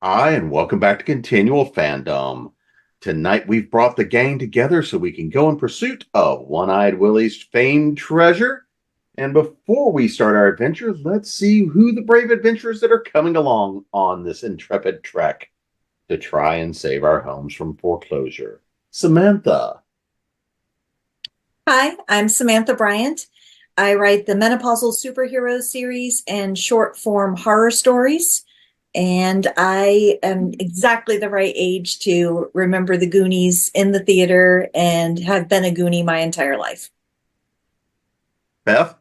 Hi, and welcome back to Continual Fandom. Tonight we've brought the gang together so we can go in pursuit of One-Eyed Willie's famed treasure. And before we start our adventure, let's see who the brave adventurers that are coming along on this intrepid trek to try and save our homes from foreclosure. Samantha. Hi, I'm Samantha Bryant. I write the Menopausal Superhero series and short form horror stories. And I am exactly the right age to remember the Goonies in the theater and have been a Goonie my entire life. Beth.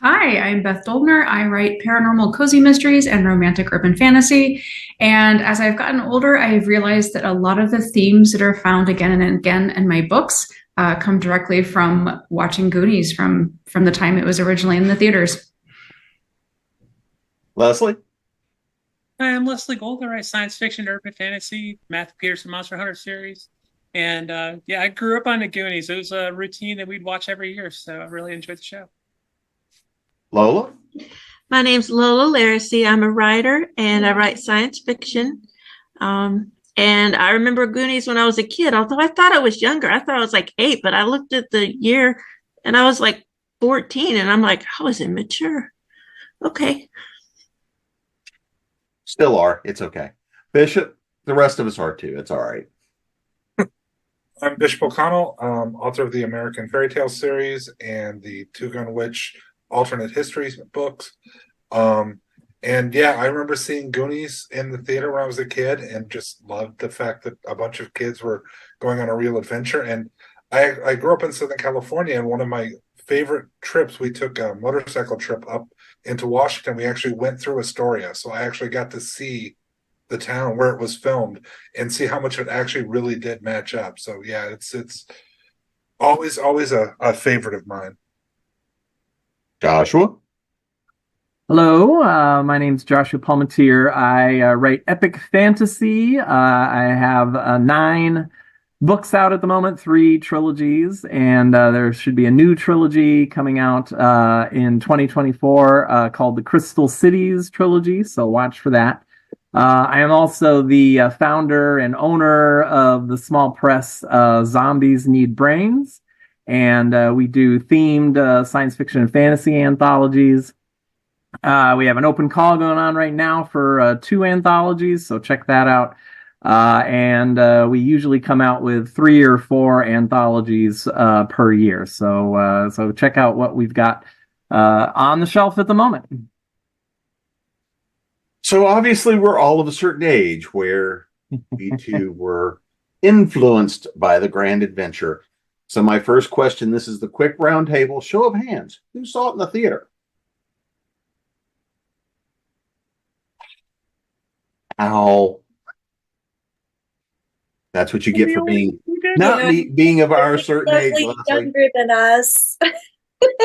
Hi, I'm Beth Dolgner. I write paranormal cozy mysteries and romantic urban fantasy. And as I've gotten older, I've realized that a lot of the themes that are found again and again in my books come directly from watching Goonies from the time it was originally in the theaters. Leslie. Hi, I'm Leslie Gould. I write science fiction, urban fantasy, Matthew Peterson Monster Hunter series. And I grew up on the Goonies. It was a routine that we'd watch every year. So I really enjoyed the show. Lola. My name's Lola Lariscy. I'm a writer and I write science fiction. And I remember Goonies when I was a kid, although I thought I was younger. I thought I was like 8, but I looked at the year and I was like 14 and I'm like, I was immature. Okay. Still are. It's okay. Bishop. The rest of us are too. It's all right. I'm Bishop O'Connell, author of the American Fairy Tale series and the Two Gun Witch alternate histories books. I remember seeing Goonies in the theater when I was a kid and just loved the fact that a bunch of kids were going on a real adventure. And I grew up in Southern California, and one of my favorite trips, we took a motorcycle trip up into Washington. We actually went through Astoria. So I actually got to see the town where it was filmed and see how much it actually really did match up. So yeah, it's always a favorite of mine. Joshua. Hello, my name's Joshua Palmatier. I write epic fantasy. I have 9 books out at the moment, 3 trilogies, and there should be a new trilogy coming out in 2024 called the Crystal Cities trilogy, so watch for that. I am also the founder and owner of the small press Zombies Need Brains, and we do themed science fiction and fantasy anthologies. We have an open call going on right now for 2 anthologies, so check that out. And we usually come out with 3 or 4 anthologies per year. So check out what we've got on the shelf at the moment. So obviously we're all of a certain age where we too were influenced by the grand adventure. So my first question, this is the quick round table, show of hands. Who saw it in the theater? Ow. That's what you get for being being of our certain age. Younger than us.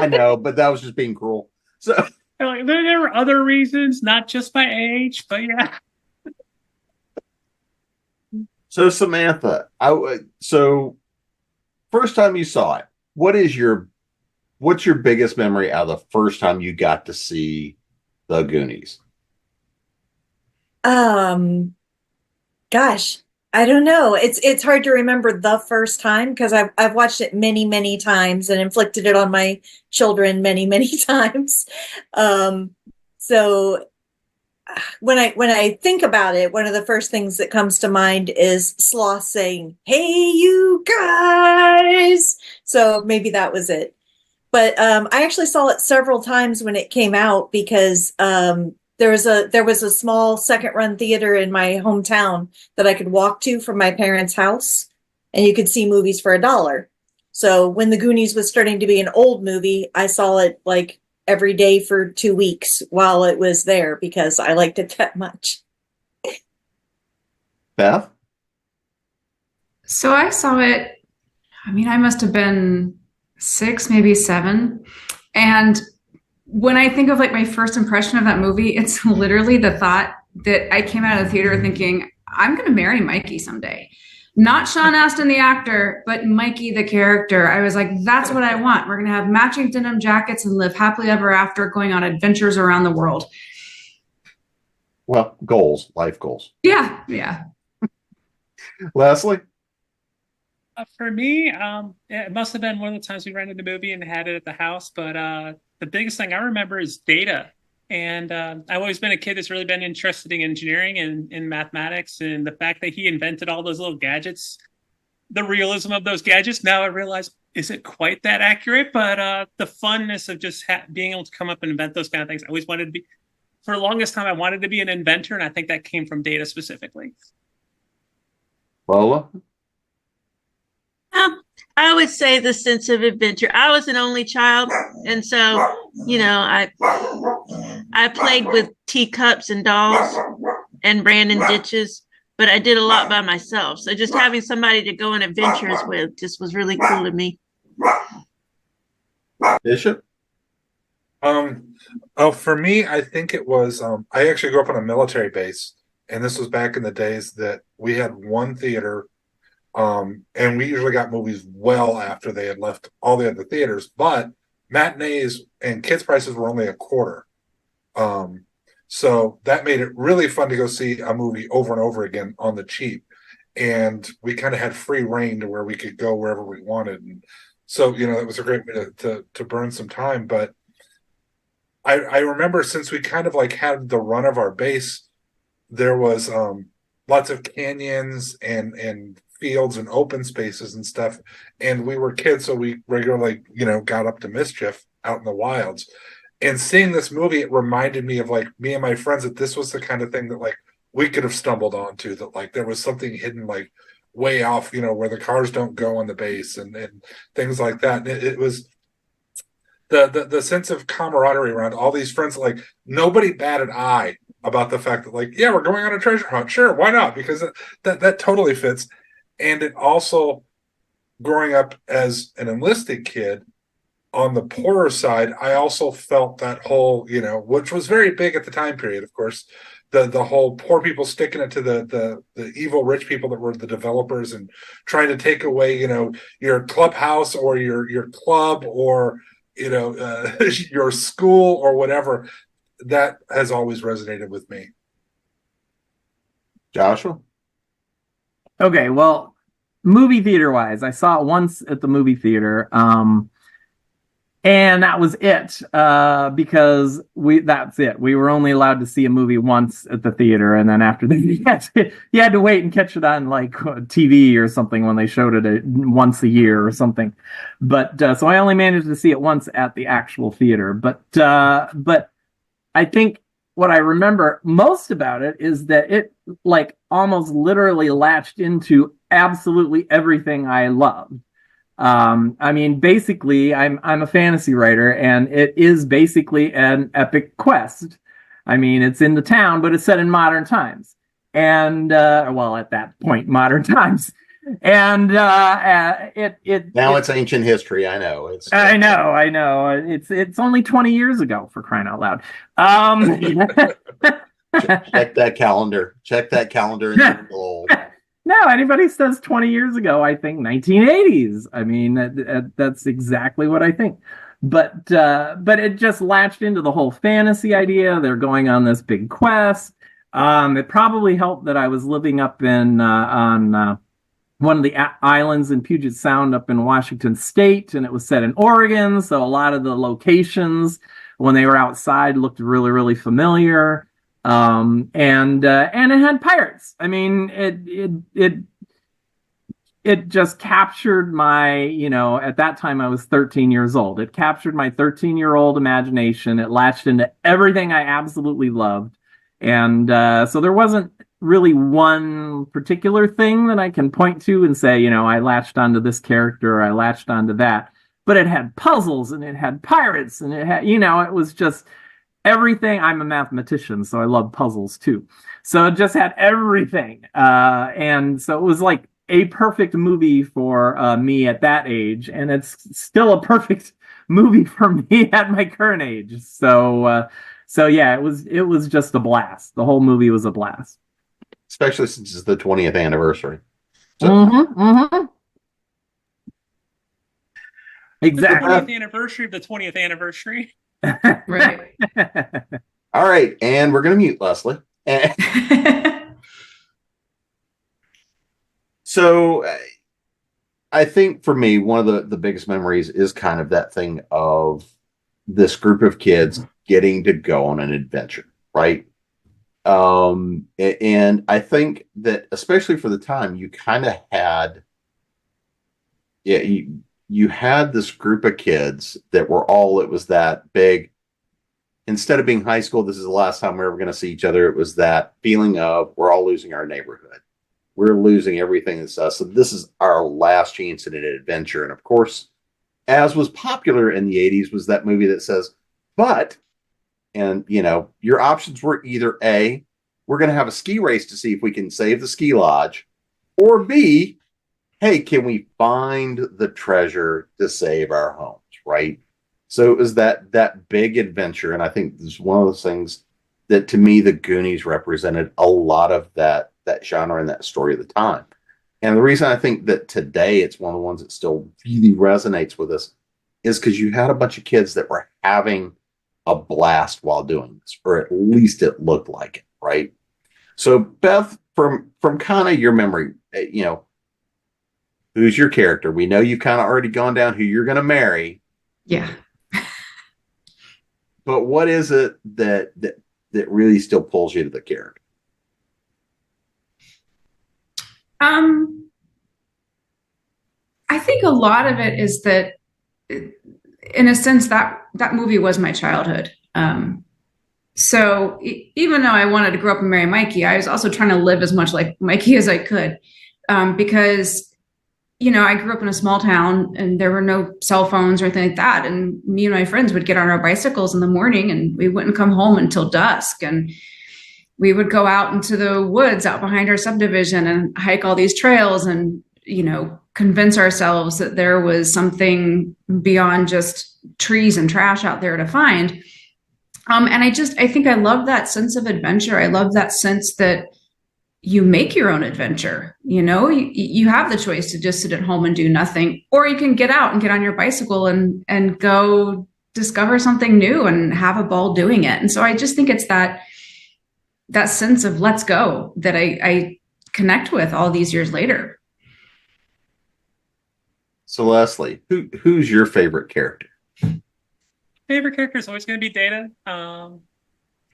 I know, but that was just being cruel. So There were other reasons, not just my age, but yeah. So Samantha, so first time you saw it, what's your biggest memory out of the first time you got to see the Goonies? Gosh, I don't know. It's hard to remember the first time because I've watched it many times and inflicted it on my children many times. So when I think about it, one of the first things that comes to mind is Sloth saying, "Hey, you guys." So maybe that was it. But I actually saw it several times when it came out because there was a small second run theater in my hometown that I could walk to from my parents' house, and you could see movies for $1. So when the Goonies was starting to be an old movie, I saw it like every day for 2 weeks while it was there because I liked it that much. Beth? So I saw it, I must have been 6, maybe 7. And when I think of like my first impression of that movie, it's literally the thought that I came out of the theater thinking, I'm going to marry Mikey someday. Not Sean Astin, the actor, but Mikey, the character. I was like, that's what I want. We're going to have matching denim jackets and live happily ever after going on adventures around the world. Well, goals, life goals. Yeah, yeah. Leslie? For me, it must have been one of the times we rented the movie and had it at the house. But the biggest thing I remember is Data. And I've always been a kid that's really been interested in engineering and in mathematics, and the fact that he invented all those little gadgets, the realism of those gadgets. Now I realize isn't quite that accurate, but the funness of just being able to come up and invent those kind of things. I always wanted to be, for the longest time, I wanted to be an inventor, and I think that came from Data specifically. Lola? I would say the sense of adventure. I was an only child, and so I played with teacups and dolls and ran in ditches, but I did a lot by myself. So just having somebody to go on adventures with just was really cool to me. Bishop? For me, I think it was. I actually grew up on a military base, and this was back in the days that we had one theater. And we usually got movies well after they had left all the other theaters, but matinees and kids' prices were only a quarter. So that made it really fun to go see a movie over and over again on the cheap. And we kind of had free reign to where we could go wherever we wanted. And so, it was a great way to burn some time. But I remember, since we kind of like had the run of our base, there was lots of canyons and fields and open spaces and stuff, and we were kids, so we regularly got up to mischief out in the wilds. And seeing this movie, it reminded me of like me and my friends, that this was the kind of thing that like we could have stumbled onto, that like there was something hidden like way off, where the cars don't go on the base and things like that. And it was the sense of camaraderie around all these friends. Like nobody batted an eye about the fact that like, yeah, we're going on a treasure hunt, sure, why not, because that totally fits. And it also, growing up as an enlisted kid on the poorer side, I also felt that whole, which was very big at the time period, of course, the whole poor people sticking it to the evil rich people that were the developers and trying to take away, your clubhouse or your club or, your school or whatever. That has always resonated with me. Joshua? Okay, well, movie theater wise, I saw it once at the movie theater, and that was it, because that's it. We were only allowed to see a movie once at the theater, and then after that, you had to wait and catch it on like TV or something when they showed it once a year or something. But so I only managed to see it once at the actual theater. But I think what I remember most about it is that it like almost literally latched into absolutely everything I loved. I mean, basically, I'm a fantasy writer, and it is basically an epic quest. I mean, it's in the town, but it's set in modern times, and well, at that point, modern times, and now it's ancient history. I know it's. I know. It's only 20 years ago, for crying out loud. Check that calendar. Check that calendar. No, anybody says 20 years ago, I think 1980s. I mean, that's exactly what I think. But it just latched into the whole fantasy idea. They're going on this big quest. It probably helped that I was living up in on one of the islands in Puget Sound up in Washington State, and it was set in Oregon. So a lot of the locations when they were outside looked really, really familiar. And it had pirates. I mean, it just captured my, at that time I was 13 years old. It captured my 13-year-old imagination. It latched into everything I absolutely loved. And so there wasn't really one particular thing that I can point to and say, I latched onto this character, or I latched onto that. But it had puzzles, and it had pirates, and it had, it was just everything. I'm a mathematician, so I love puzzles too. So it just had everything. And so it was like a perfect movie for me at that age. And it's still a perfect movie for me at my current age. So yeah, it was just a blast. The whole movie was a blast. Especially since it's the 20th anniversary. So, exactly. The 20th anniversary of the 20th anniversary. Right. All right, and we're going to mute Leslie, And so I think for me, one of the biggest memories is kind of that thing of this group of kids getting to go on an adventure, right? And I think that especially for the time, you kind of had, yeah, you had this group of kids that were all, it was that big, instead of being high school, this is the last time we're ever going to see each other. It was that feeling of we're all losing our neighborhood. We're losing everything that's us. So this is our last chance at an adventure. And of course, as was popular in the 80s, was that movie that says, but, and you know, your options were either A, we're going to have a ski race to see if we can save the ski lodge, or B, hey, can we find the treasure to save our homes, right? So it was that big adventure. And I think this is one of those things that to me, the Goonies represented a lot of that genre and that story of the time. And the reason I think that today it's one of the ones that still really resonates with us is because you had a bunch of kids that were having a blast while doing this, or at least it looked like it, right? So Beth, from kind of your memory, you know, who's your character? We know you've kind of already gone down who you're going to marry. Yeah. But what is it that really still pulls you to the character? I think a lot of it is that, in a sense, that movie was my childhood. So even though I wanted to grow up and marry Mikey, I was also trying to live as much like Mikey as I could, because, you know, I grew up in a small town and there were no cell phones or anything like that. And me and my friends would get on our bicycles in the morning and we wouldn't come home until dusk. And we would go out into the woods out behind our subdivision and hike all these trails and, you know, convince ourselves that there was something beyond just trees and trash out there to find. And I think I love that sense of adventure. I love that sense that you make your own adventure. You know, you have the choice to just sit at home and do nothing, or you can get out and get on your bicycle and go discover something new and have a ball doing it. And so I just think it's that sense of let's go that I connect with all these years later. So Leslie, who's your favorite character? Favorite character is always going to be Data,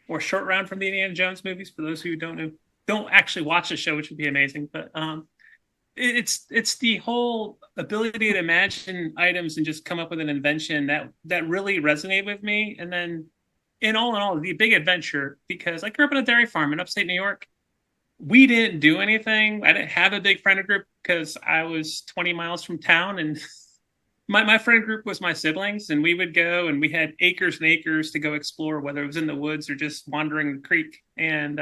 or Short Round from the Indiana Jones movies. For those who don't actually watch the show, which would be amazing, but it's the whole ability to imagine items and just come up with an invention that really resonated with me. And then, in all, the big adventure, because I grew up in a dairy farm in upstate New York. We didn't do anything. I didn't have a big friend group because I was 20 miles from town, and my friend group was my siblings, and we would go and we had acres and acres to go explore, whether it was in the woods or just wandering the creek. And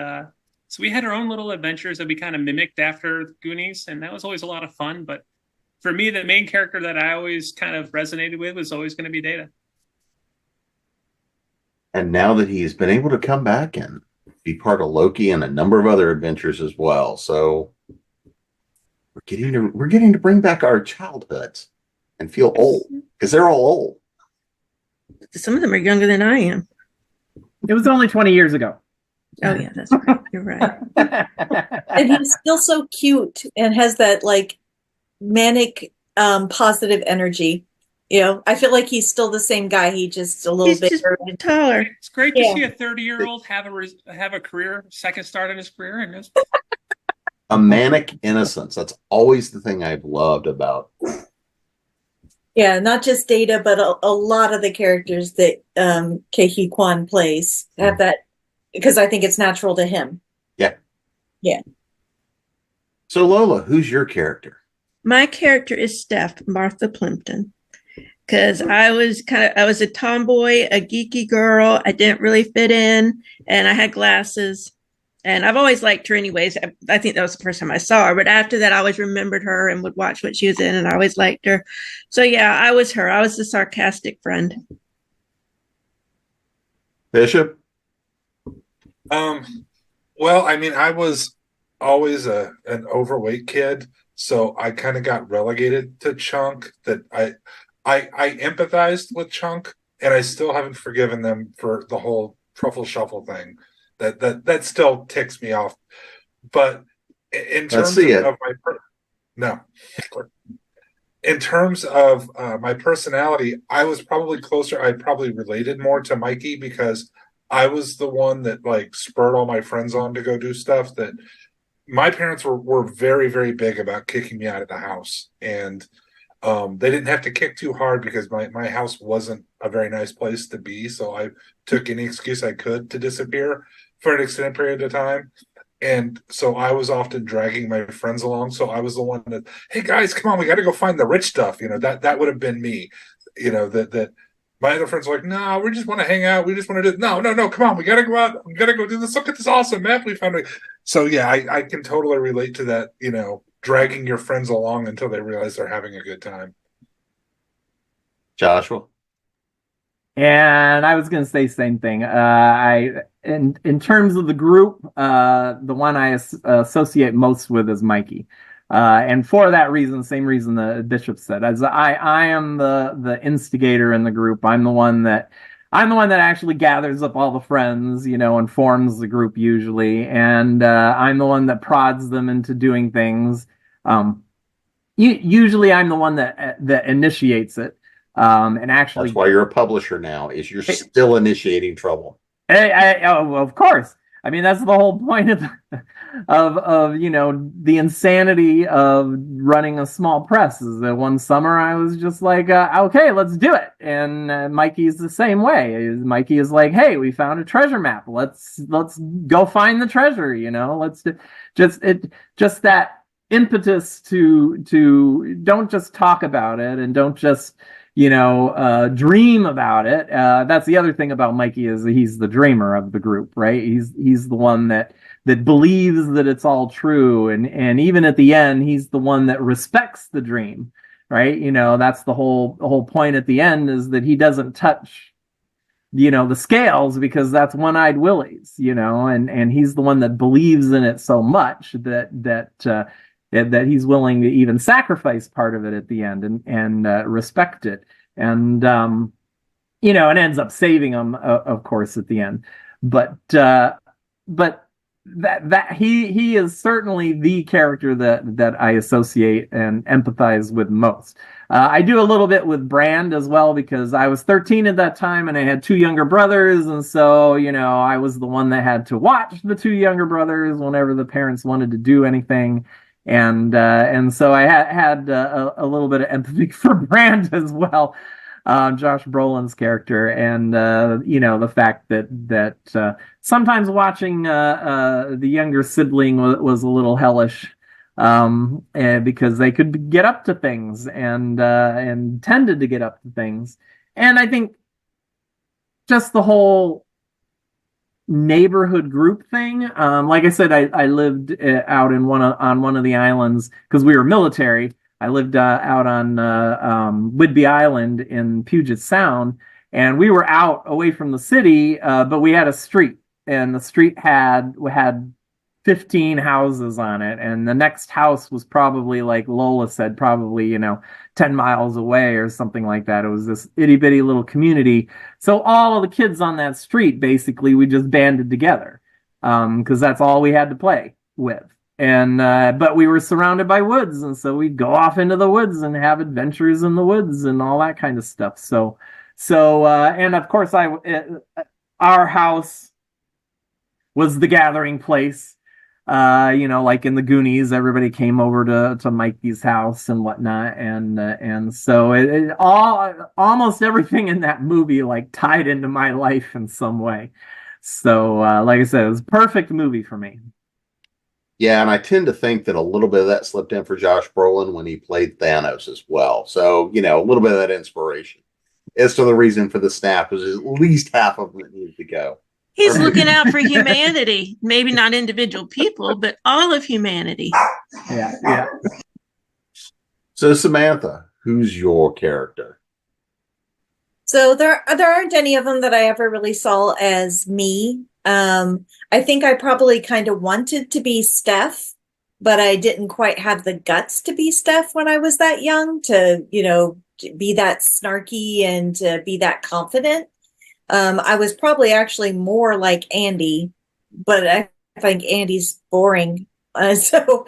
so we had our own little adventures that we kind of mimicked after Goonies, and that was always a lot of fun. But for me, the main character that I always kind of resonated with was always going to be Data. And now that he's been able to come back and be part of Loki and a number of other adventures as well, so we're getting to bring back our childhoods and feel old, because they're all old. Some of them are younger than I am. It was only 20 years ago. Oh yeah, that's right. You're right. And he's still so cute and has that like manic positive energy. You know, I feel like he's still the same guy. He just a little bit taller. It's great to see a 30-year-old have a career, second start in his career, and a manic innocence. That's always the thing I've loved about. Yeah, not just Data, but a lot of the characters that Ke Kwan plays have that, because I think it's natural to him. Yeah. Yeah. So Lola, who's your character? My character is Steph, Martha Plimpton. Because I was a tomboy, a geeky girl. I didn't really fit in, and I had glasses. And I've always liked her anyways. I think that was the first time I saw her. But after that, I always remembered her and would watch what she was in, and I always liked her. So yeah, I was her. I was the sarcastic friend. Bishop? Well, I mean, I was always an overweight kid, so I kind of got relegated to Chunk. That I empathized with Chunk, and I still haven't forgiven them for the whole truffle shuffle thing. That still ticks me off. But in Let's terms see it. of no, in terms of my personality, I was probably closer. I probably related more to Mikey because I was the one that like spurred all my friends on to go do stuff. That my parents were very, very big about kicking me out of the house, and they didn't have to kick too hard because my house wasn't a very nice place to be. So I took any excuse I could to disappear for an extended period of time. And so I was often dragging my friends along. So I was the one that, hey guys, come on, we got to go find the rich stuff. That would have been me. That my other friends were like, no, we just want to hang out. We just want to do no, come on, we got to go out. We got to go do this. Look at this awesome map we found. So yeah, I can totally relate to that. Dragging your friends along until they realize they're having a good time. Joshua. And I was going to say same thing. In terms of the group, the one I associate most with is Mikey, and for that reason, same reason the Bishop said, as I am the instigator in the group. I'm the one that actually gathers up all the friends, and forms the group usually, and I'm the one that prods them into doing things. Usually, I'm the one that initiates it. And actually, that's why you're a publisher now. Is you're still initiating trouble? Of course. I mean, that's the whole point of the insanity of running a small press. Is that one summer I was just like, okay, let's do it. And Mikey's the same way. Mikey is like, hey, we found a treasure map. Let's go find the treasure. Let's just that impetus to don't just talk about it and don't just dream about it. That's the other thing about Mikey is that he's the dreamer of the group, right? He's the one that believes that it's all true, and even at the end, he's the one that respects the dream, right? That's the whole point at the end is that he doesn't touch the scales because that's One-Eyed Willie's, and he's the one that believes in it so much that he's willing to even sacrifice part of it at the end and respect it. And, it ends up saving him, of course, at the end. But that he is certainly the character that I associate and empathize with most. I do a little bit with Brand as well because I was 13 at that time and I had two younger brothers, and so I was the one that had to watch the two younger brothers whenever the parents wanted to do anything. And so I had a little bit of empathy for Brand as well, Josh Brolin's character, and the fact that sometimes watching the younger sibling was a little hellish, because they could get up to things and tended to get up to things, and I think just the whole neighborhood group thing. Like I said, I lived out on one of the islands because we were military. I lived out on Whidbey Island in Puget Sound, and we were out away from the city, but we had a street, and the street had 15 houses on it, and the next house was probably, like Lola said, probably 10 miles away or something like that. It was this itty bitty little community. So all of the kids on that street, basically, we just banded together because that's all we had to play with. And but we were surrounded by woods, and so we'd go off into the woods and have adventures in the woods and all that kind of stuff. So and of course, our house was the gathering place. Like in the Goonies, everybody came over to Mikey's house and whatnot, and so it almost everything in that movie like tied into my life in some way. So, like I said, it was a perfect movie for me. Yeah, and I tend to think that a little bit of that slipped in for Josh Brolin when he played Thanos as well. So, a little bit of that inspiration. As to the reason for the snap was at least half of it needed to go. He's looking out for humanity. Maybe not individual people, but all of humanity. Yeah. So, Samantha, who's your character? So there aren't any of them that I ever really saw as me. I think I probably kind of wanted to be Steph, but I didn't quite have the guts to be Steph when I was that young to be that snarky and to be that confident. I was probably actually more like Andy, but I think Andy's boring. So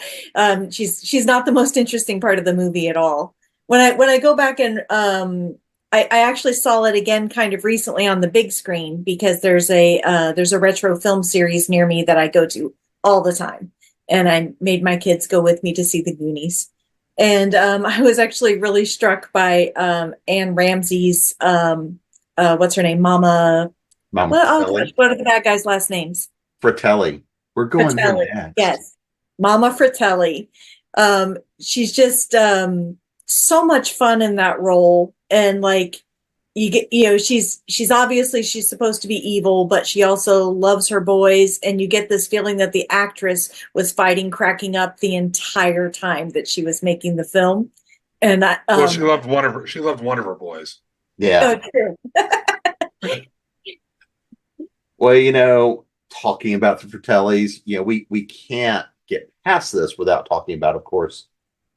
she's not the most interesting part of the movie at all. When I go back and I actually saw it again kind of recently on the big screen because there's a retro film series near me that I go to all the time, and I made my kids go with me to see the Goonies. And I was actually really struck by Anne Ramsey's what's her name, Mama. Mama Fratelli. What are the bad guys' last names? Fratelli. We're going there Fratelli. next. Yes, Mama Fratelli. She's just so much fun in that role, and like she's obviously she's supposed to be evil, but she also loves her boys, and you get this feeling that the actress was fighting cracking up the entire time that she was making the film. And well, she loved one of her boys. Yeah. Oh, Well, talking about the Fratellis, we can't get past this without talking about, of course,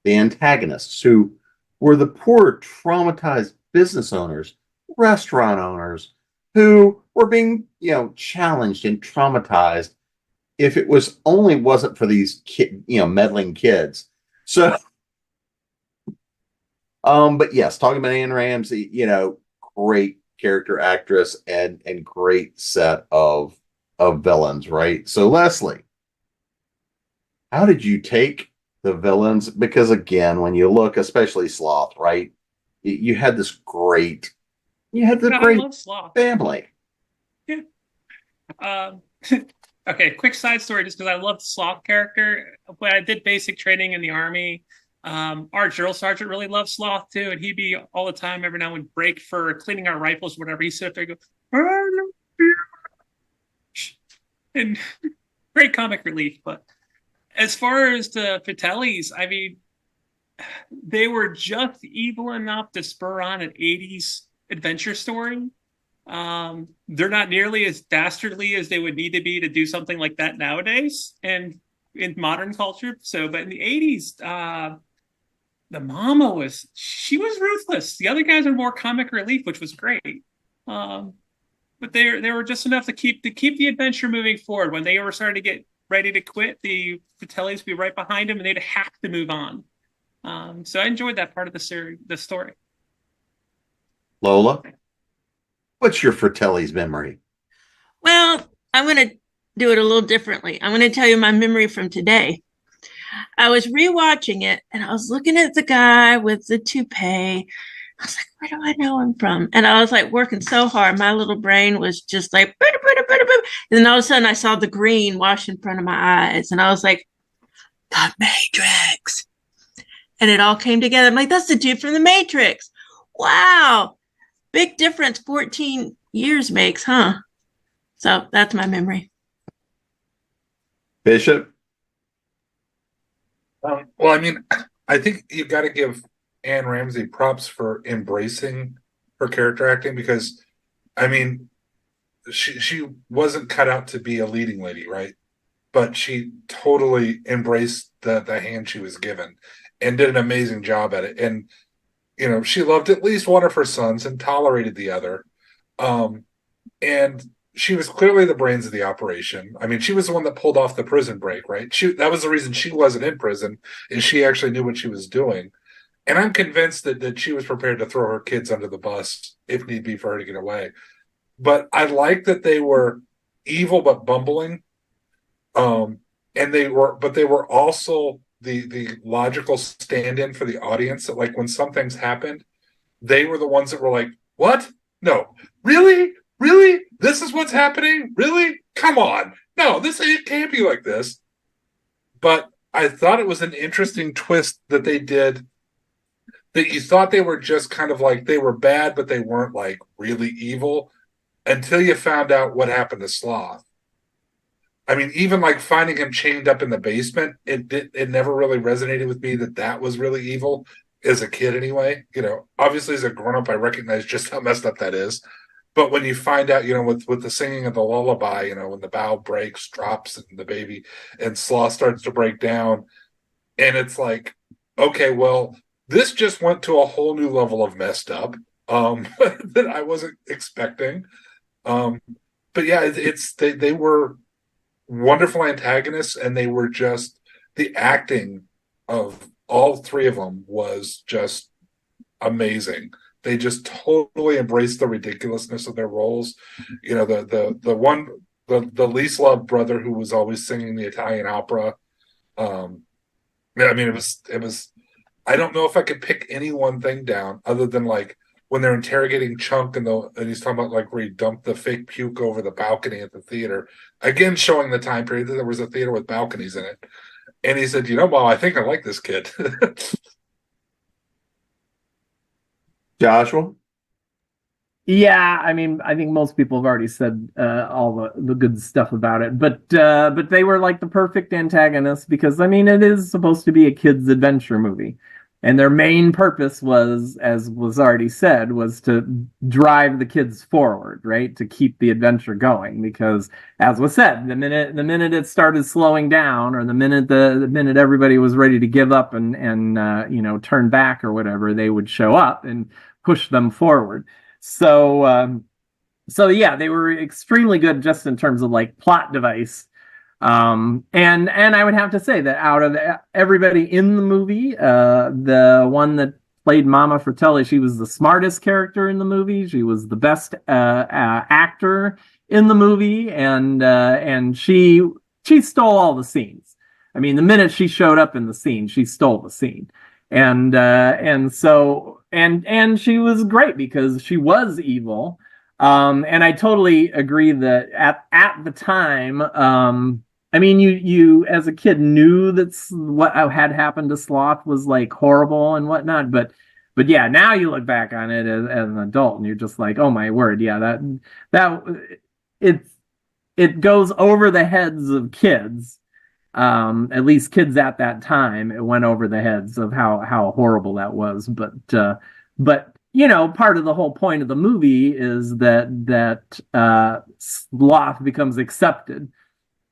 the antagonists who were the poor, traumatized business owners, restaurant owners who were being, challenged and traumatized if it wasn't for these meddling kids. So, but yes, talking about Anne Ramsey, great character actress and great set of villains, right? So Leslie, how did you take the villains? Because again, when you look, especially Sloth, right? You had this great, I love Sloth. family. Yeah. Okay, quick side story, just because I love the Sloth character. When I did basic training in the Army, our drill sergeant really loved Sloth too, and he'd be all the time, every now and then, break for cleaning our rifles or whatever. He'd sit up there and go, and great comic relief. But as far as the Fratellis, I mean, they were just evil enough to spur on an 80s adventure story. They're not nearly as dastardly as they would need to be to do something like that nowadays and in modern culture. So, but in the 80s, the mama was ruthless. The other guys are more comic relief, which was great. But they were just enough to keep the adventure moving forward. When they were starting to get ready to quit, the Fratellis would be right behind them, and they'd have to move on. So I enjoyed that part of the story. Lola, what's your Fratelli's memory? Well, I'm going to do it a little differently. I'm going to tell you my memory from today. I was rewatching it and I was looking at the guy with the toupee. I was like, where do I know him from? And I was like working so hard. My little brain was just like, and then all of a sudden I saw the green wash in front of my eyes. And I was like, the Matrix. And it all came together. I'm like, that's the dude from the Matrix. Wow. Big difference 14 years makes, huh? So that's my memory. Bishop? Well, I mean, I think you've got to give Anne Ramsey props for embracing her character acting because, I mean, she wasn't cut out to be a leading lady, right? But she totally embraced the hand she was given and did an amazing job at it. And, she loved at least one of her sons and tolerated the other. And she was clearly the brains of the operation. I mean, she was the one that pulled off the prison break, right? That was the reason she wasn't in prison, is she actually knew what she was doing. And I'm convinced that she was prepared to throw her kids under the bus if need be for her to get away. But I like that they were evil but bumbling. And they were also the logical stand-in for the audience, that like when some things happened, they were the ones that were like, what? No, really? This is what's happening? Really? Come on. No, it can't be like this. But I thought it was an interesting twist that they did, that you thought they were just kind of like, they were bad, but they weren't like really evil until you found out what happened to Sloth. I mean, even like finding him chained up in the basement, it never really resonated with me that was really evil as a kid anyway. Obviously as a grown-up, I recognize just how messed up that is. But when you find out, with the singing of the lullaby, when the bow breaks, drops, and the baby and Sloth starts to break down, and it's like, okay, well, this just went to a whole new level of messed up that I wasn't expecting. But yeah, they were wonderful antagonists, and they were just, the acting of all three of them was just amazing. They just totally embraced the ridiculousness of their roles. You know, the least loved brother who was always singing the Italian opera. Yeah, I mean, it was. I don't know if I could pick any one thing down other than like when they're interrogating Chunk and he's talking about like where he dumped the fake puke over the balcony at the theater. Again, showing the time period that there was a theater with balconies in it. And he said, Mom, I think I like this kid. Joshua? Yeah, I mean, I think most people have already said all the good stuff about it, but they were like the perfect antagonists because, I mean, it is supposed to be a kids' adventure movie, and their main purpose was, as was already said, was to drive the kids forward, right, to keep the adventure going. Because, as was said, the minute it started slowing down, or the minute everybody was ready to give up and turn back or whatever, they would show up and push them forward. So yeah, they were extremely good just in terms of like plot device. And I would have to say that out of everybody in the movie, the one that played Mama Fratelli, she was the smartest character in the movie. She was the best actor in the movie, and she stole all the scenes. I mean, the minute she showed up in the scene, she stole the scene. And she was great because she was evil. And I totally agree that at the time, I mean, you as a kid knew that's what had happened to Sloth was like horrible and whatnot, but yeah, now you look back on it as an adult and you're just like, oh my word, yeah, that it goes over the heads of kids. At least kids at that time, it went over the heads of how horrible that was. But part of the whole point of the movie is that Sloth becomes accepted,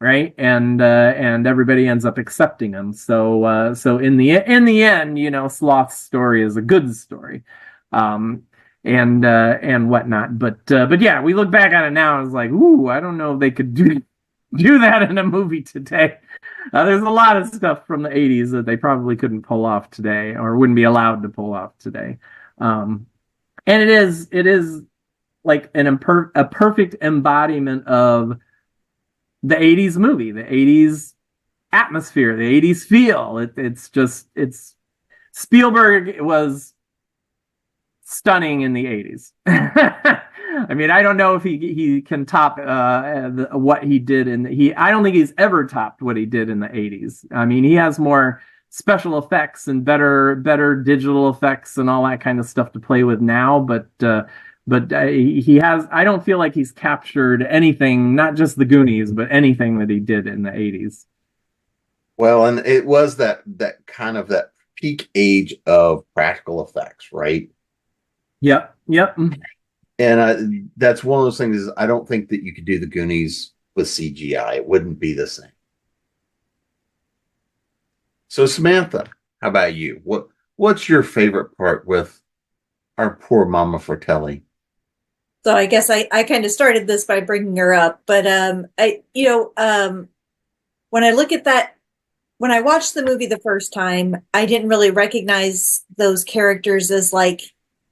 right? And everybody ends up accepting him. So in the end, Sloth's story is a good story, and whatnot. But yeah, we look back on it now and it's like, ooh, I don't know if they could do that in a movie today. There's a lot of stuff from the 80s that they probably couldn't pull off today, or wouldn't be allowed to pull off today. And it is like a perfect embodiment of the 80s movie, the 80s atmosphere, the 80s feel. It's Spielberg was stunning in the 80s. I mean, I don't know if he can top what he did I don't think he's ever topped what he did in the 80s. I mean, he has more special effects and better digital effects and all that kind of stuff to play with now, but he has, I don't feel like he's captured anything, not just the Goonies, but anything that he did in the 80s. Well, and it was that kind of that peak age of practical effects, right? Yep. And that's one of those things is I don't think that you could do the Goonies with CGI. It wouldn't be the same. So Samantha, how about you? What's your favorite part with our poor Mama Fratelli? So I guess I kind of started this by bringing her up, but when I look at that, when I watched the movie the first time, I didn't really recognize those characters as like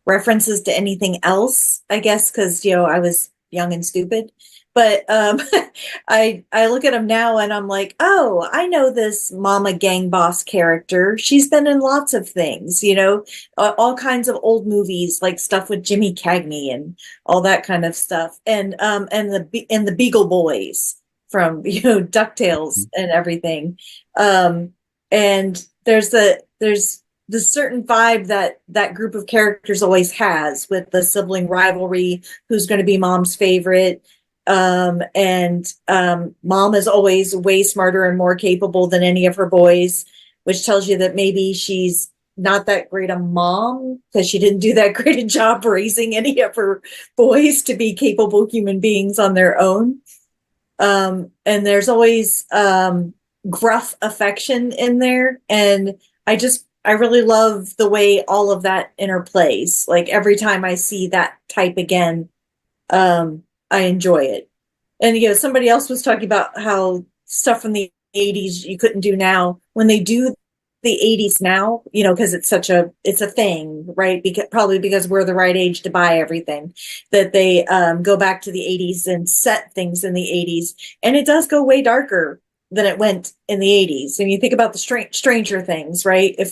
references to anything else, I guess, because I was young and stupid. But I look at them now and I'm like, oh, I know this Mama Gang Boss character. She's been in lots of things, all kinds of old movies, like stuff with Jimmy Cagney and all that kind of stuff, and the Beagle Boys from DuckTales and everything. And there's the certain vibe that group of characters always has with the sibling rivalry, who's going to be mom's favorite. And mom is always way smarter and more capable than any of her boys, which tells you that maybe she's not that great a mom because she didn't do that great a job raising any of her boys to be capable human beings on their own. And there's always gruff affection in there. And I really love the way all of that interplays. Like every time I see that type again, I enjoy it. And somebody else was talking about how stuff from the 80s you couldn't do now. When they do the 80s now, you know, because it's a thing, right? Probably because we're the right age to buy everything, that they go back to the 80s and set things in the 80s, and it does go way darker than it went in the 80s. And you think about the Stranger Things, right? If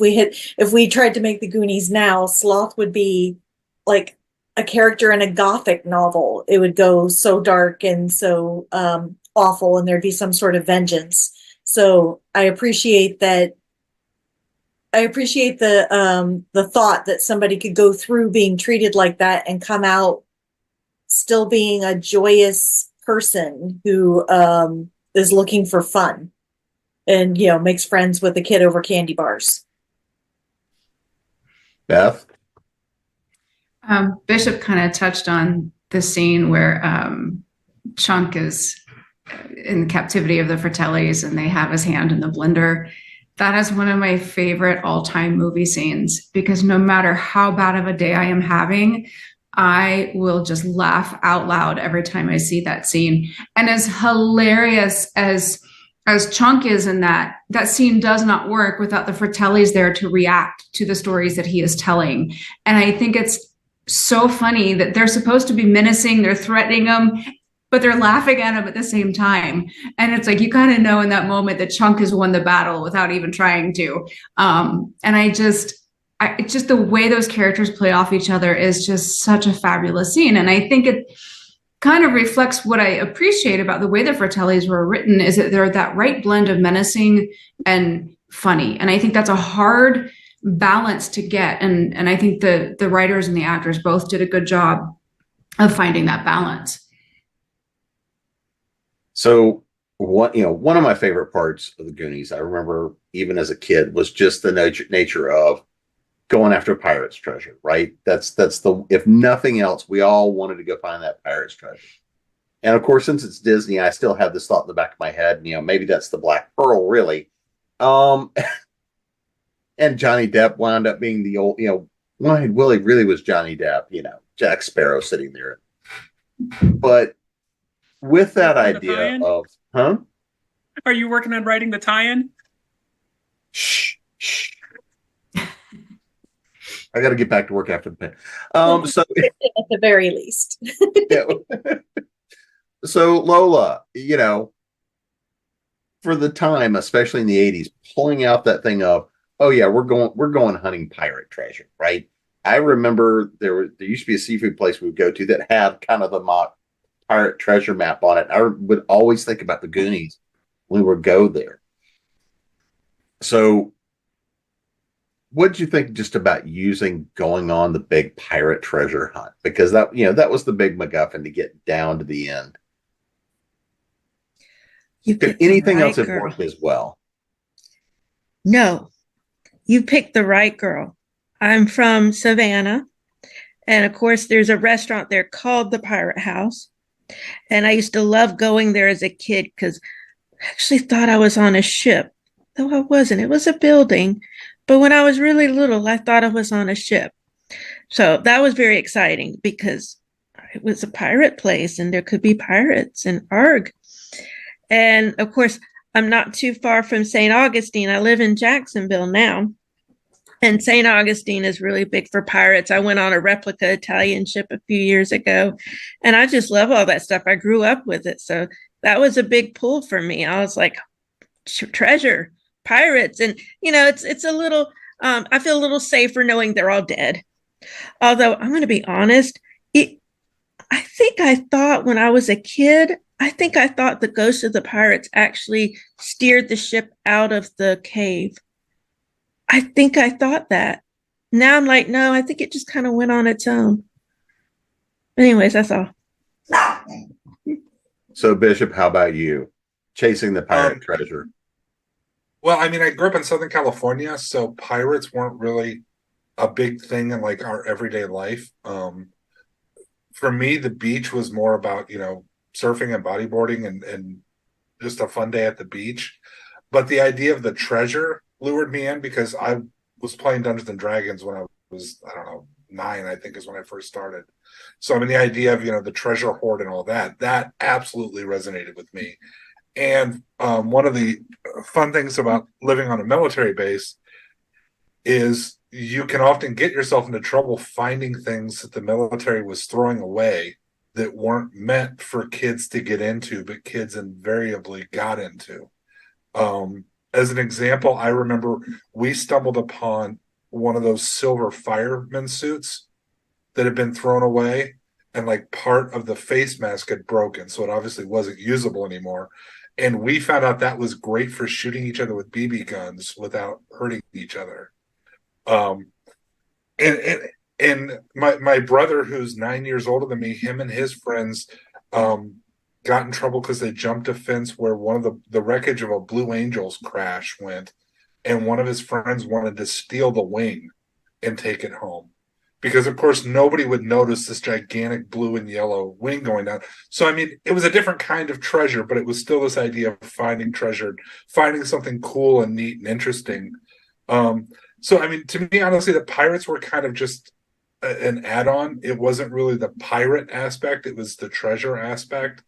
we tried to make the Goonies now, Sloth would be like a character in a gothic novel. It would go so dark and so awful, and there'd be some sort of vengeance. So I appreciate that. I appreciate the thought that somebody could go through being treated like that and come out still being a joyous person who is looking for fun and, you know, makes friends with a kid over candy bars. Beth? Bishop kind of touched on the scene where Chunk is in the captivity of the Fratellis and they have his hand in the blender. That is one of my favorite all-time movie scenes, because no matter how bad of a day I am having, I will just laugh out loud every time I see that scene. And as hilarious as Chunk is in that scene does not work without the Fratellis there to react to the stories that he is telling. And I think it's so funny that they're supposed to be menacing, they're threatening him, but they're laughing at him at the same time. And it's like, you kind of know in that moment that Chunk has won the battle without even trying to. And it's just the way those characters play off each other is just such a fabulous scene. And I think it kind of reflects what I appreciate about the way the Fratellis were written, is that they're that right blend of menacing and funny. And I think that's a hard balance to get. And I think the writers and the actors both did a good job of finding that balance. So one of my favorite parts of the Goonies, I remember even as a kid, was just the nature of going after pirate's treasure, right? That's if nothing else, we all wanted to go find that pirate's treasure. And of course, since it's Disney, I still have this thought in the back of my head, maybe that's the Black Pearl, really. And Johnny Depp wound up being the old, One-Eyed Willie really was Johnny Depp, Jack Sparrow sitting there. But with that idea of, Are you working on writing the tie-in? Shh. I got to get back to work after the pen. So at the very least. Yeah. So Lola, for the time, especially in the 80s, pulling out that thing of, oh yeah, we're going hunting pirate treasure, right? I remember there used to be a seafood place we would go to that had kind of the mock pirate treasure map on it. I would always think about the Goonies when we would go there. So what did you think just about going on the big pirate treasure hunt? Because that was the big MacGuffin to get down to the end. Could anything else have worked as well? No, you picked the right girl. I'm from Savannah. And of course, there's a restaurant there called the Pirate House. And I used to love going there as a kid because I actually thought I was on a ship, though I wasn't. It was a building. But when I was really little, I thought I was on a ship. So that was very exciting because it was a pirate place and there could be pirates and arg. And of course, I'm not too far from St. Augustine. I live in Jacksonville now. And St. Augustine is really big for pirates. I went on a replica Italian ship a few years ago, and I just love all that stuff. I grew up with it. So that was a big pull for me. I was like, treasure, pirates. And, it's a little, I feel a little safer knowing they're all dead. Although I'm going to be honest, I think I thought when I was a kid, I thought the ghost of the pirates actually steered the ship out of the cave. I think I thought that. Now I'm like, no, I think it just kind of went on its own. Anyways, that's all. So, Bishop, how about you? Chasing the pirate treasure. Well, I mean, I grew up in Southern California, so pirates weren't really a big thing in like our everyday life. For me, the beach was more about, surfing and bodyboarding and just a fun day at the beach. But the idea of the treasure lured me in because I was playing Dungeons and Dragons when I was, 9, I think is when I first started. So I mean, the idea of, the treasure hoard and all that absolutely resonated with me. And one of the fun things about living on a military base is you can often get yourself into trouble finding things that the military was throwing away that weren't meant for kids to get into, but kids invariably got into. As an example, I remember we stumbled upon one of those silver fireman suits that had been thrown away, and like part of the face mask had broken, so it obviously wasn't usable anymore. And we found out that was great for shooting each other with BB guns without hurting each other. And my brother, who's 9 years older than me, him and his friends got in trouble because they jumped a fence where one of the wreckage of a Blue Angels crash went, and one of his friends wanted to steal the wing and take it home. Because of course nobody would notice this gigantic blue and yellow wing going down. So I mean, it was a different kind of treasure, but it was still this idea of finding treasure, finding something cool and neat and interesting. So I mean, to me, honestly, the pirates were kind of just an add-on. It wasn't really the pirate aspect; it was the treasure aspect.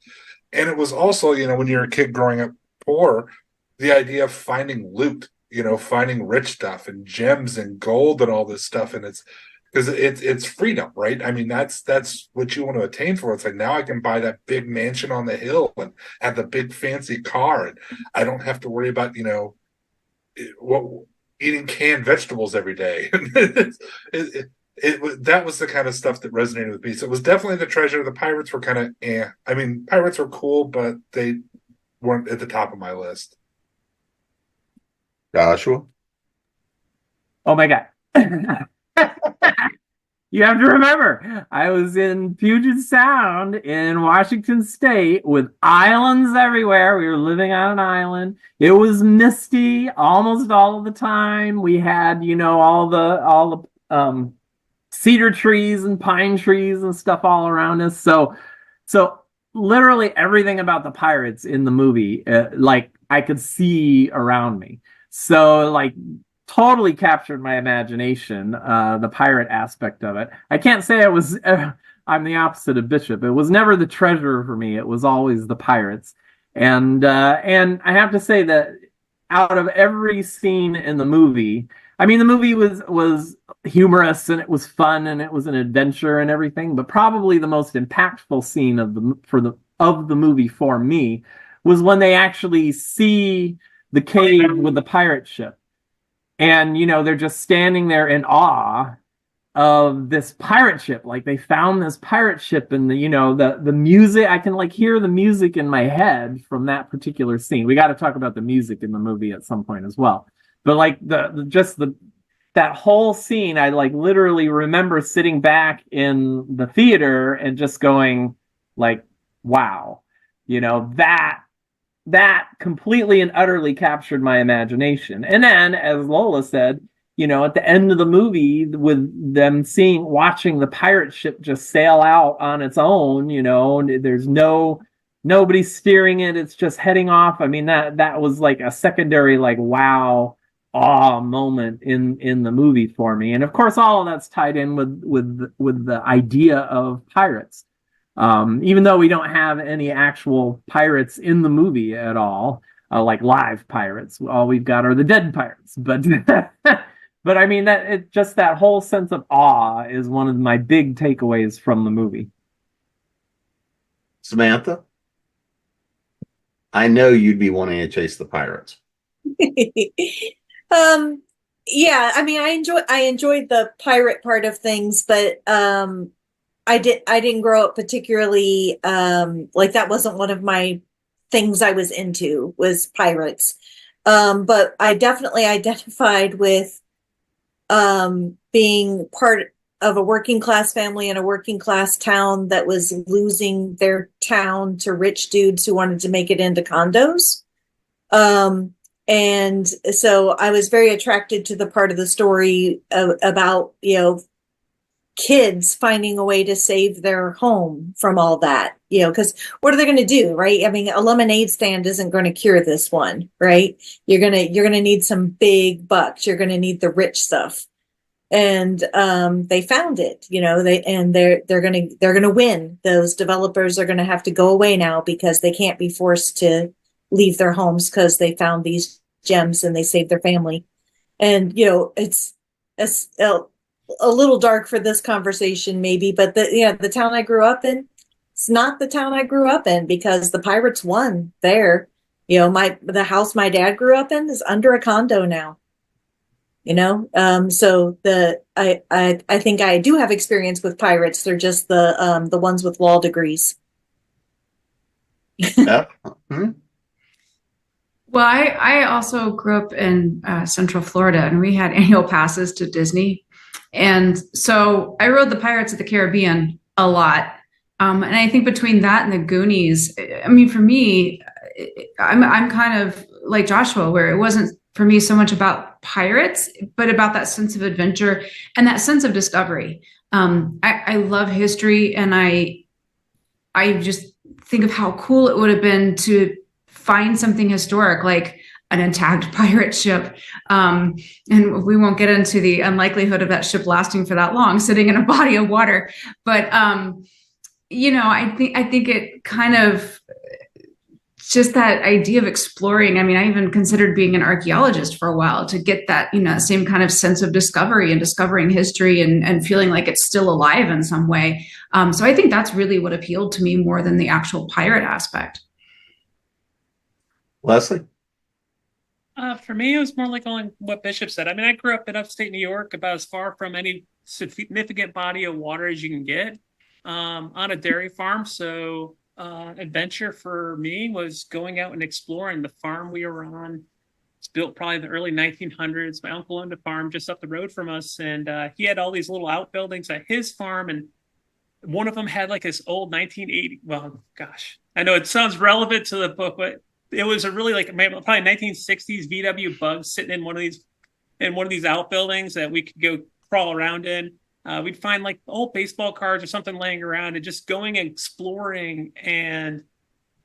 And it was also, you know, when you're a kid growing up poor, the idea of finding loot, you know, finding rich stuff and gems and gold and all this stuff, and it's because it's freedom, right? I mean, that's what you want to attain for. It's like, now I can buy that big mansion on the hill and have the big fancy car, and I don't have to worry about, you know, eating canned vegetables every day. That was the kind of stuff that resonated with me. So it was definitely the treasure. The pirates were kind of I mean, pirates were cool, but they weren't at the top of my list. Joshua? Oh my God. You have to remember, I was in Puget Sound in Washington State with islands everywhere. We were living on an island. It was misty almost all of the time. We had, you know, all the cedar trees and pine trees and stuff all around us. So literally everything about the pirates in the movie, like I could see around me. So like totally captured my imagination, the pirate aspect of it. I can't say I'm the opposite of Bishop. It was never the treasure for me. It was always the pirates. And I have to say that out of every scene in the movie, I mean, the movie was humorous and it was fun and it was an adventure and everything, but probably the most impactful scene of the movie for me was when they actually see the cave with the pirate ship. And, you know, they're just standing there in awe of this pirate ship. Like, they found this pirate ship, and the music, I can like hear the music in my head from that particular scene. We got to talk about the music in the movie at some point as well. But like that whole scene, I like literally remember sitting back in the theater and just going like, wow, you know, that completely and utterly captured my imagination. And then, as Lola said, you know, at the end of the movie, with them watching the pirate ship just sail out on its own, you know, there's nobody steering it, it's just heading off. I mean, that was like a secondary, like, wow, awe moment in the movie for me. And of course, all of that's tied in with the idea of pirates. Even though we don't have any actual pirates in the movie at all, like live pirates, all we've got are the dead pirates. But but I mean, that whole sense of awe is one of my big takeaways from the movie. Samantha, I know you'd be wanting to chase the pirates. Yeah, I mean, I enjoyed the pirate part of things, but I didn't grow up particularly like that wasn't one of my things I was into, was pirates. But I definitely identified with being part of a working class family in a working class town that was losing their town to rich dudes who wanted to make it into condos. And so I was very attracted to the part of the story about, you know, kids finding a way to save their home from all that, you know, because what are they going to do, right? I mean, a lemonade stand isn't going to cure this one, right? You're gonna need some big bucks. You're going to need the rich stuff, and they found it, you know. They're gonna win. Those developers are going to have to go away now because they can't be forced to leave their homes because they found these gems and they saved their family. And, it's a little dark for this conversation maybe, but the town I grew up in, it's not the town I grew up in because the pirates won there. The house my dad grew up in is under a condo now. So I think I do have experience with pirates. They're just the ones with law degrees. Beth? Hmm? Well, I also grew up in Central Florida, and we had annual passes to Disney. And so I rode the Pirates of the Caribbean a lot. And I think between that and the Goonies, I mean, for me, I'm kind of like Joshua, where it wasn't for me so much about pirates, but about that sense of adventure and that sense of discovery. I love history, and I just think of how cool it would have been to find something historic like an intact pirate ship. And we won't get into the unlikelihood of that ship lasting for that long, sitting in a body of water. But I think it kind of just that idea of exploring. I mean, I even considered being an archaeologist for a while to get that, same kind of sense of discovery and discovering history and feeling like it's still alive in some way. So I think that's really what appealed to me more than the actual pirate aspect. Leslie? For me, it was more like on what Bishop said. I mean, I grew up in upstate New York, about as far from any significant body of water as you can get, on a dairy farm. So adventure for me was going out and exploring. The farm we were on, it's built probably in the early 1900s. My uncle owned a farm just up the road from us, and he had all these little outbuildings at his farm, and one of them had like this old 1980. Well, gosh, I know it sounds relevant to the book, but it was a really probably 1960s VW Bug sitting in one of these outbuildings that we could go crawl around in. We'd find like old baseball cards or something laying around and just going and exploring. And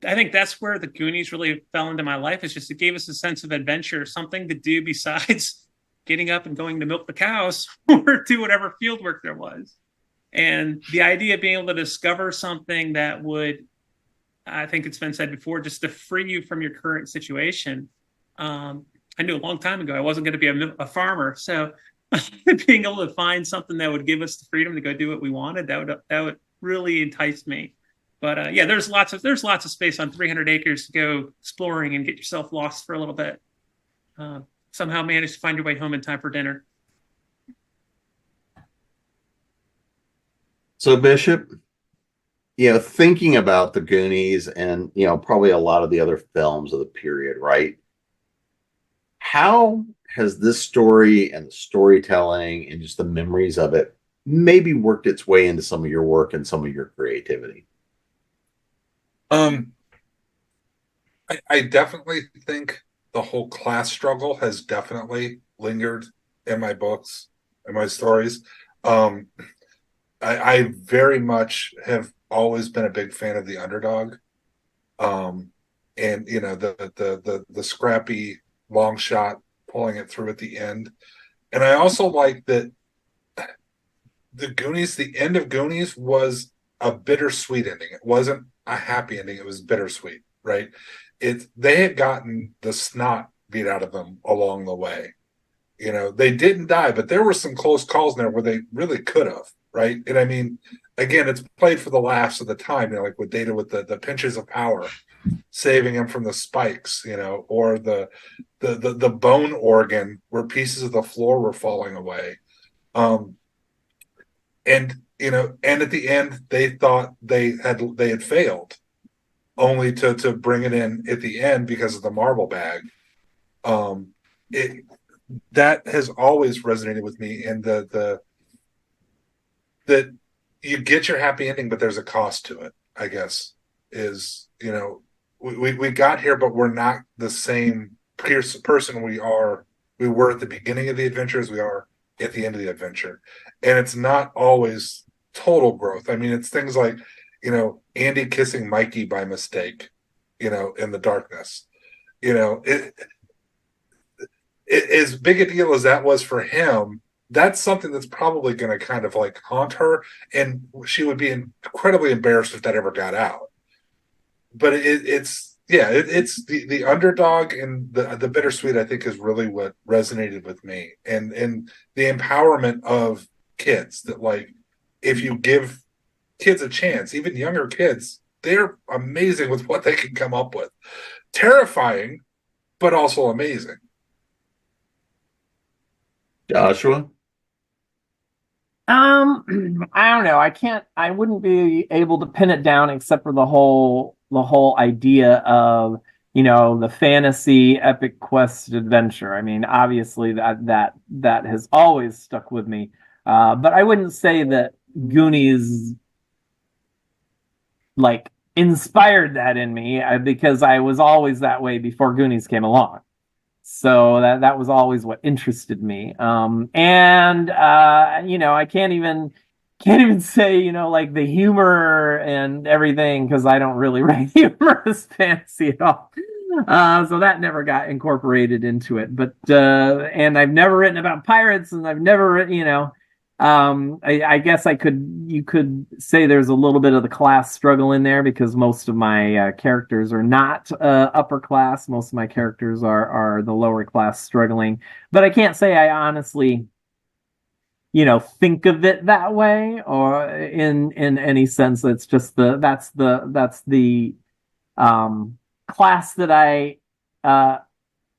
I think that's where the Goonies really fell into my life. It's just, it gave us a sense of adventure, something to do besides getting up and going to milk the cows or do whatever field work there was. And the idea of being able to discover something that would, I think it's been said before, just to free you from your current situation. I knew a long time ago I wasn't going to be a farmer, so being able to find something that would give us the freedom to go do what we wanted, that would really entice me. But there's lots of space on 300 acres to go exploring and get yourself lost for a little bit. Somehow manage to find your way home in time for dinner. So, Bishop, thinking about the Goonies and, probably a lot of the other films of the period, right? How has this story and the storytelling and just the memories of it maybe worked its way into some of your work and some of your creativity? I definitely think the whole class struggle has definitely lingered in my books and my stories. I very much have always been a big fan of the underdog, and the scrappy long shot pulling it through at the end. And I also like that the Goonies, the end of Goonies was a bittersweet ending. It wasn't a happy ending. It was bittersweet, right? They had gotten the snot beat out of them along the way. They didn't die, but there were some close calls in there where they really could have, right? And I mean, again, it's played for the laughs of the time, like with Data with the pinches of power, saving him from the spikes, or the bone organ where pieces of the floor were falling away. And at the end they thought they had failed, only to bring it in at the end because of the marble bag. That has always resonated with me, and that you get your happy ending, but there's a cost to it, I guess, is, we got here, but we're not the same person we were at the beginning of the adventure as we are at the end of the adventure. And it's not always total growth. I mean, it's things like, Andy kissing Mikey by mistake, in the darkness. As big a deal as that was for him, that's something that's probably going to kind of like haunt her, and she would be incredibly embarrassed if that ever got out. But it's yeah, it's the underdog and the bittersweet, I think, is really what resonated with me, and the empowerment of kids, that like, if you give kids a chance, even younger kids, they're amazing with what they can come up with. Terrifying, but also amazing. Joshua? I don't know. I wouldn't be able to pin it down except for the whole idea of, the fantasy epic quest adventure. I mean, obviously that has always stuck with me. But I wouldn't say that Goonies like inspired that in me, because I was always that way before Goonies came along. So that was always what interested me. And I can't even say, like the humor and everything, because I don't really write humorous fantasy at all. So that never got incorporated into it. But and I've never written about pirates, and I've never written, I guess you could say there's a little bit of the class struggle in there, because most of my characters are not upper class. Most of my characters are the lower class struggling. But I can't say I honestly, think of it that way, or in any sense. It's just that's the class that I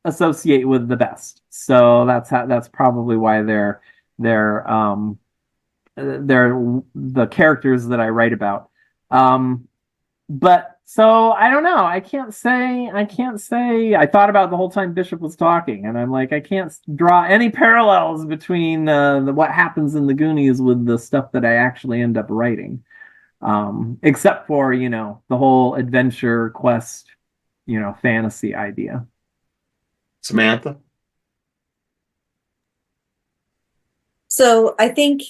associate with the best. So that's probably why they're the characters that I write about. But so I don't know. I can't say. I thought about it the whole time Bishop was talking, and I'm like, I can't draw any parallels between what happens in the Goonies with the stuff that I actually end up writing, except for the whole adventure quest, fantasy idea. Samantha? So I think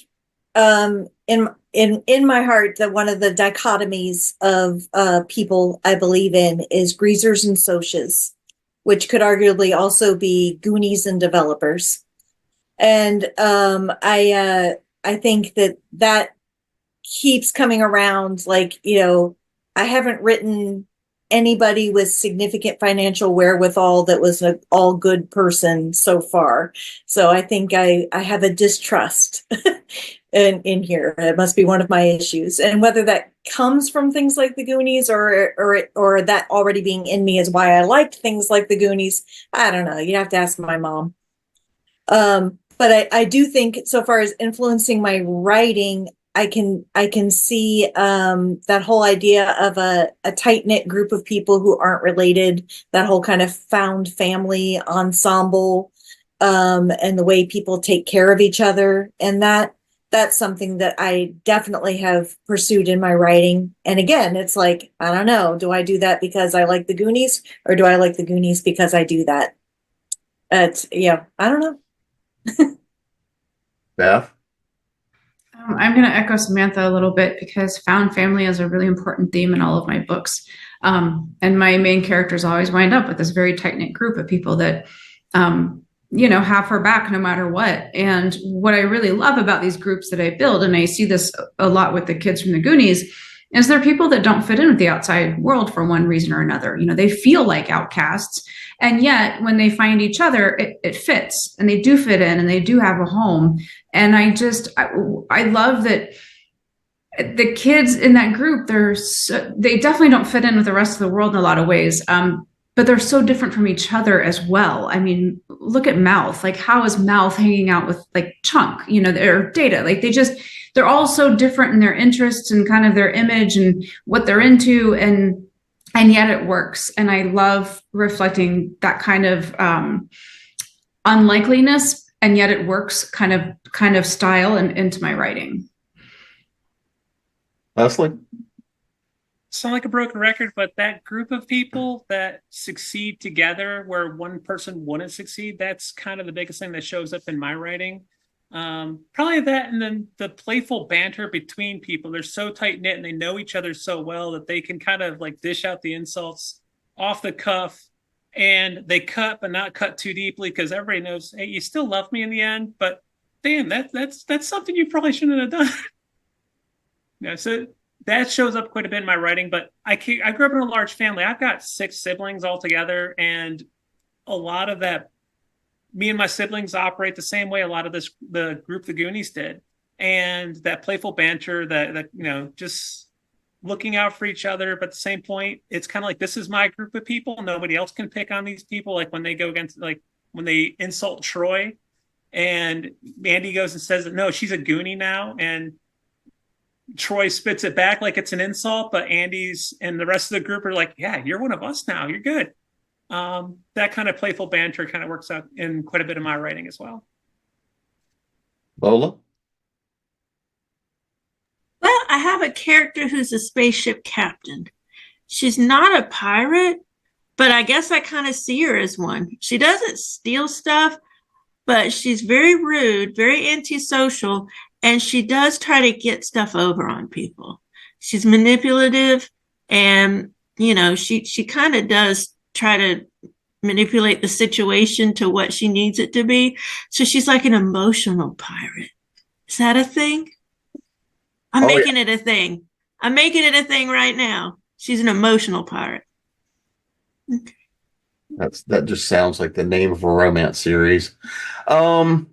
in my heart that one of the dichotomies of people I believe in is greasers and socias, which could arguably also be Goonies and developers. And I think that keeps coming around. Like, I haven't written anybody with significant financial wherewithal that was an all good person so far. So I think I have a distrust in here. It must be one of my issues. And whether that comes from things like the Goonies or that already being in me is why I liked things like the Goonies, I don't know. You'd have to ask my mom. But I do think, so far as influencing my writing, I can see that whole idea of a tight-knit group of people who aren't related, that whole kind of found family ensemble, and the way people take care of each other. And that's something that I definitely have pursued in my writing. And again, it's like, I don't know, do I do that because I like the Goonies, or do I like the Goonies because I do that? I don't know. Beth? I'm going to echo Samantha a little bit, because found family is a really important theme in all of my books. And my main characters always wind up with this very tight-knit group of people that, have her back no matter what. And what I really love about these groups that I build, and I see this a lot with the kids from the Goonies, is they're people that don't fit in with the outside world for one reason or another. They feel like outcasts. And yet when they find each other, it fits, and they do fit in, and they do have a home. And I love that the kids in that group, they definitely don't fit in with the rest of the world in a lot of ways. But they're so different from each other as well. I mean, look at Mouth. Like, how is Mouth hanging out with like Chunk, or Data? Like, they're all so different in their interests and kind of their image and what they're into. And yet it works. And I love reflecting that kind of unlikeliness, and yet it works kind of style into my writing. Leslie? Sound like a broken record, but that group of people that succeed together where one person wouldn't succeed, that's kind of the biggest thing that shows up in my writing. Probably that, and then the playful banter between people. They're so tight-knit and they know each other so well that they can kind of like dish out the insults off the cuff, and they cut but not cut too deeply, because everybody knows, hey, you still love me in the end, but damn, that's something you probably shouldn't have done. So that shows up quite a bit in my writing. But I grew up in a large family. I've got 6 siblings altogether, and a lot of that, me and my siblings operate the same way a lot of the group the Goonies did, and that playful banter, that just looking out for each other. But at the same point, it's kind of like, this is my group of people. Nobody else can pick on these people. Like when they go against, like when they insult Troy, and Andy goes and says that no, she's a Goonie now, and Troy spits it back like it's an insult, but Andy's and the rest of the group are like, yeah, you're one of us now. You're good. That kind of playful banter kind of works out in quite a bit of my writing as well. Lola? Well, I have a character who's a spaceship captain. She's not a pirate, but I guess I kind of see her as one. She doesn't steal stuff, but she's very rude, very antisocial, and she does try to get stuff over on people. She's manipulative, and she kind of does try to manipulate the situation to what she needs it to be. So she's like an emotional pirate. Is that a thing? I'm making it a thing. I'm making it a thing right now. She's an emotional pirate. Okay. That just sounds like the name of a romance series. And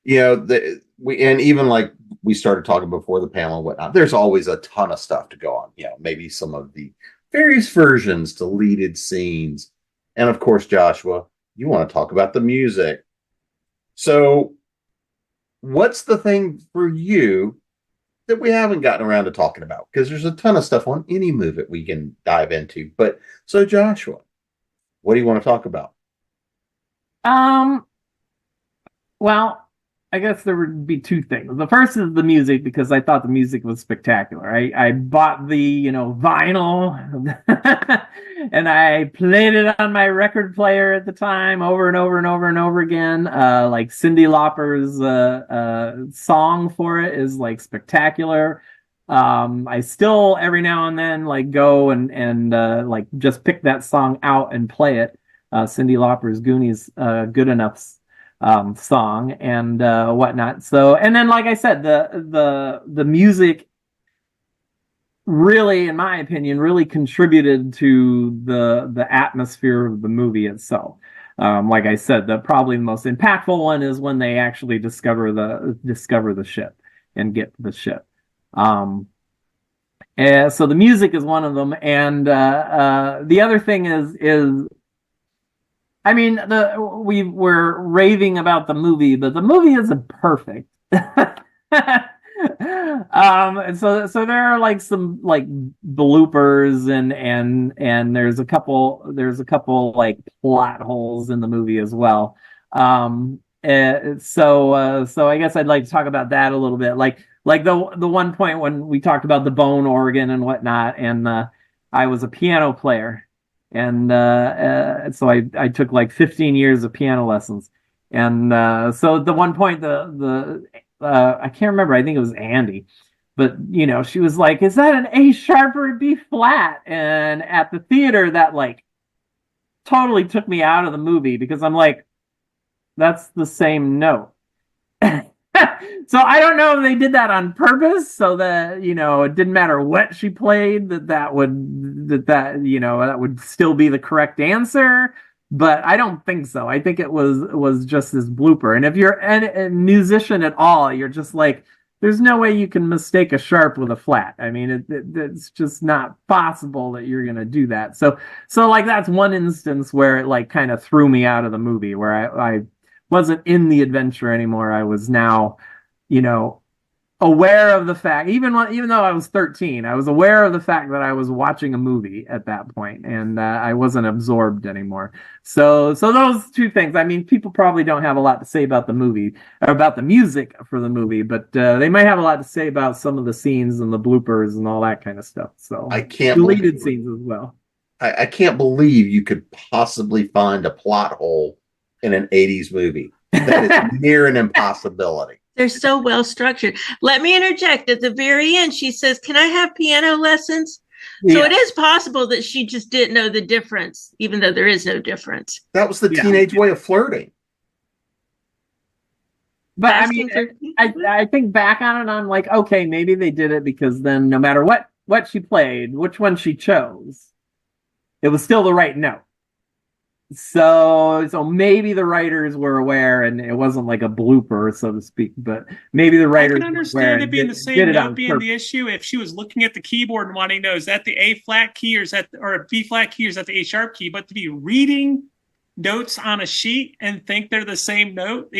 even like we started talking before the panel and whatnot, there's always a ton of stuff to go on. Maybe some of the various versions, deleted scenes. And of course, Joshua, you want to talk about the music. So what's the thing for you that we haven't gotten around to talking about? Because there's a ton of stuff on any movie we can dive into. But so Joshua, what do you want to talk about? Well, I guess there would be 2 things. The first is the music, because I thought the music was spectacular. I bought the vinyl and I played it on my record player at the time over and over and over and over again. Like Cyndi Lauper's song for it is like spectacular. I still every now and then like go and like just pick that song out and play it. Cyndi Lauper's Goonies, Good Enough song and whatnot. So, and then like I said, the music really, in my opinion, really contributed to the atmosphere of the movie itself. Like I said, probably the most impactful one is when they actually discover the ship and get the ship. And so the music is one of them, and the other thing is. I mean, we were raving about the movie, but the movie isn't perfect. So there are like some like bloopers and there's a couple like plot holes in the movie as well. So I guess I'd like to talk about that a little bit. Like the one point when we talked about the bone organ and whatnot, and I was a piano player. And so I took like 15 years of piano lessons. And so at the one point, I can't remember, I think it was Andy, but she was like, is that an A sharp or a B flat? And at the theater, that like totally took me out of the movie, because I'm like, that's the same note. So I don't know if they did that on purpose, so that it didn't matter what she played, that would still be the correct answer. But I don't think so. I think it was just this blooper. And if you're a musician at all, you're just like, there's no way you can mistake a sharp with a flat. I mean, it's just not possible that you're gonna do that. So like that's one instance where it like kind of threw me out of the movie, where I wasn't in the adventure anymore. I was now, aware of the fact, even though I was 13, I was aware of the fact that I was watching a movie at that point, and I wasn't absorbed anymore. So those 2 things. I mean, people probably don't have a lot to say about the movie or about the music for the movie, but they might have a lot to say about some of the scenes and the bloopers and all that kind of stuff. So I can't deleted scenes as well. I can't believe you could possibly find a plot hole in an 80s movie. That is near an impossibility. They're so well structured. Let me interject. At the very end, she says, can I have piano lessons? Yeah. So it is possible that she just didn't know the difference, even though there is no difference. That was the teenage way of flirting. But I Fast mean, and Furious. I think back on it, and I'm like, okay, maybe they did it because then no matter what she played, which one she chose, it was still the right note. So maybe the writers were aware, and it wasn't like a blooper, so to speak. But maybe the I writers can were aware understand it and being the did same it note on being purpose. the issue if she was looking at the keyboard and wanting to know, is that the A flat key or is that, or a B flat key or is that the A sharp key? But to be reading notes on a sheet and think they're the same note,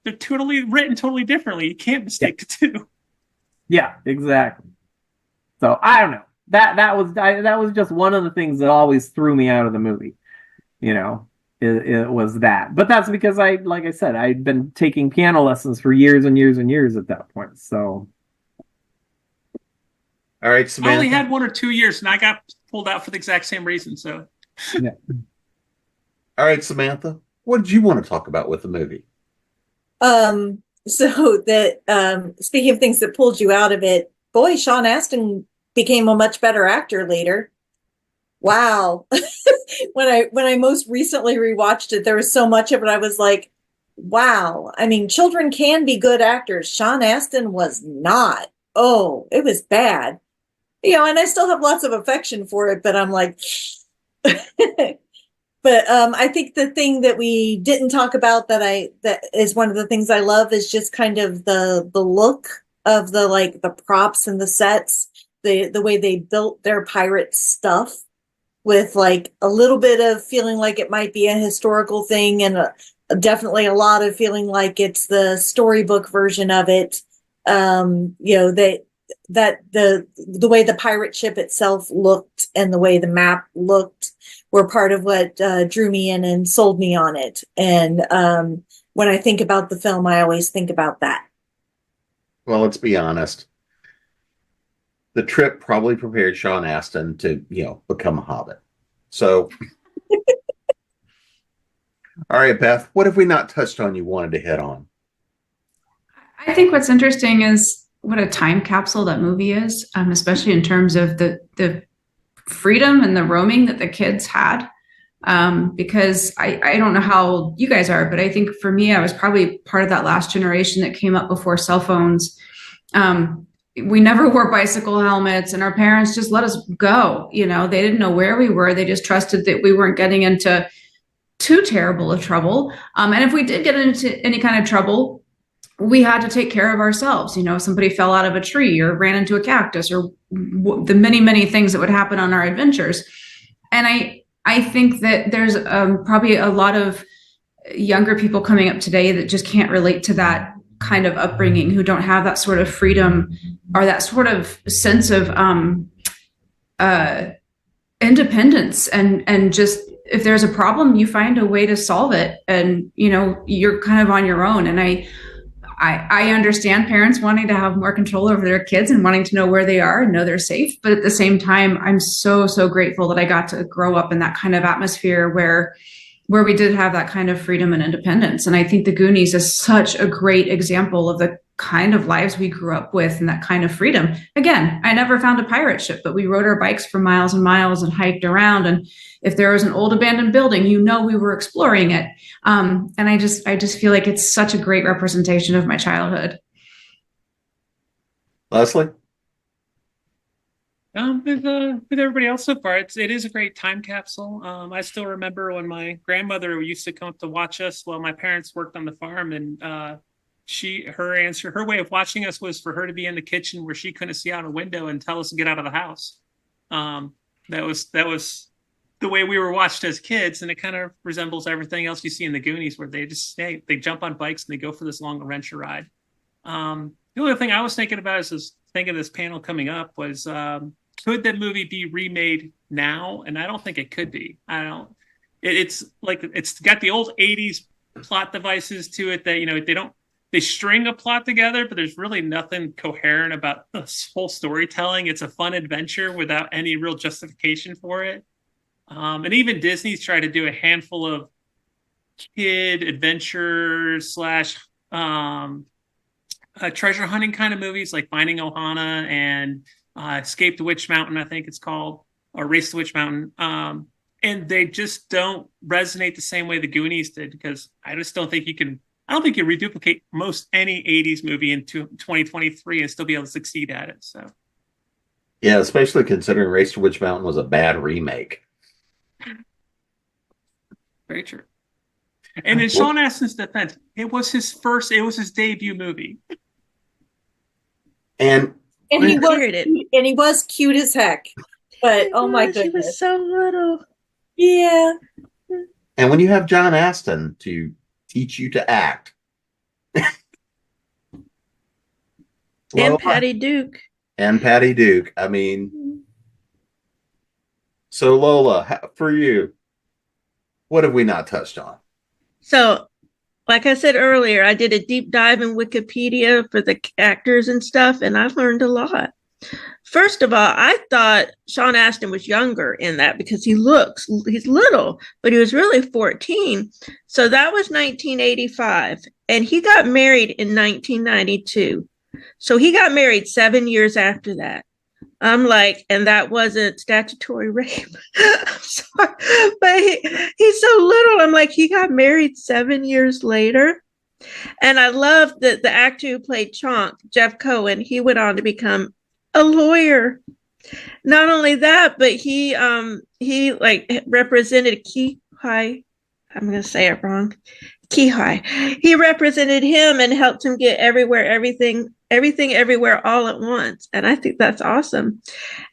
they're totally written totally differently. You can't mistake the two. Yeah, exactly. So I don't know. That was just one of the things that always threw me out of the movie. You know, it was that. But that's because like I said, I'd been taking piano lessons for years and years and years at that point. So All right, I only Samantha. had 1 or 2 years and I got pulled out for the exact same reason. So yeah. All right, Samantha. What did you want to talk about with the movie? So that speaking of things that pulled you out of it, boy, Sean Astin became a much better actor later. Wow. When I most recently rewatched it, there was so much of it I was like, wow. I mean, children can be good actors. Sean Astin was not. Oh, it was bad. And I still have lots of affection for it, but I'm like But I think the thing that we didn't talk about that is one of the things I love is just kind of the look of the props and the sets, the way they built their pirate stuff with like a little bit of feeling like it might be a historical thing and definitely a lot of feeling like it's the storybook version of it. The way the pirate ship itself looked and the way the map looked were part of what drew me in and sold me on it. And when I think about the film, I always think about that. Well, let's be honest. The trip probably prepared Sean Astin to, become a hobbit. So, all right, Beth, what have we not touched on you wanted to hit on? I think what's interesting is what a time capsule that movie is, especially in terms of the freedom and the roaming that the kids had. Because I don't know how old you guys are, but I think for me, I was probably part of that last generation that came up before cell phones. We never wore bicycle helmets and our parents just let us go. They didn't know where we were. They just trusted that we weren't getting into too terrible of trouble. And if we did get into any kind of trouble, we had to take care of ourselves. Somebody fell out of a tree or ran into a cactus or the many, many things that would happen on our adventures. And I think that there's probably a lot of younger people coming up today that just can't relate to that kind of upbringing, who don't have that sort of freedom or that sort of sense of independence and just, if there's a problem, you find a way to solve it. And, you're kind of on your own. And I understand parents wanting to have more control over their kids and wanting to know where they are and know they're safe. But at the same time, I'm so, so grateful that I got to grow up in that kind of atmosphere where we did have that kind of freedom and independence. And I think the Goonies is such a great example of the kind of lives we grew up with and that kind of freedom. Again, I never found a pirate ship, but we rode our bikes for miles and miles and hiked around. And if there was an old abandoned building, we were exploring it. And I just feel like it's such a great representation of my childhood. Leslie? With everybody else so far, it is a great time capsule. I still remember when my grandmother used to come up to watch us while my parents worked on the farm, and her way of watching us was for her to be in the kitchen where she couldn't see out a window and tell us to get out of the house. That was the way we were watched as kids, and it kind of resembles everything else you see in the Goonies, where they jump on bikes and they go for this long adventure ride. The other thing I was thinking about is thinking of this panel coming up was, could the movie be remade now? And I don't think it could be. It's got the old 80s plot devices to it that, they string a plot together, but there's really nothing coherent about this whole storytelling. It's a fun adventure without any real justification for it. And even Disney's tried to do a handful of kid adventure / treasure hunting kind of movies, like Finding Ohana and Escape the Witch Mountain, I think it's called, or Race to Witch Mountain. And they just don't resonate the same way the Goonies did, because I just don't think you can I don't think you reduplicate most any 80s movie in 2023 and still be able to succeed at it. So, Yeah, especially considering Race to Witch Mountain was a bad remake. very true. And in Sean Astin's defense, it was his debut movie. And he was Period. and he was cute as heck. But oh my He was goodness. so little. Yeah. and when you have John Astin to teach you to act. And Patty Duke. And Patty Duke. I mean, so Lola, for you, what have we not touched on? So, like I said earlier, I did a deep dive in Wikipedia for the actors and stuff, and I've learned a lot. First of all, I thought Sean Astin was younger in that because he's little, but he was really 14. So that was 1985, and he got married in 1992. So he got married 7 years after that. I'm like, and that wasn't statutory rape. I'm sorry, but he's so little. I'm like, he got married 7 years later. And I love that the actor who played Chonk, Jeff Cohen, he went on to become a lawyer. Not only that, but he like represented Kihai. I'm going to say it wrong. Kihai. He represented him and helped him get everything everywhere all at once. And I think that's awesome.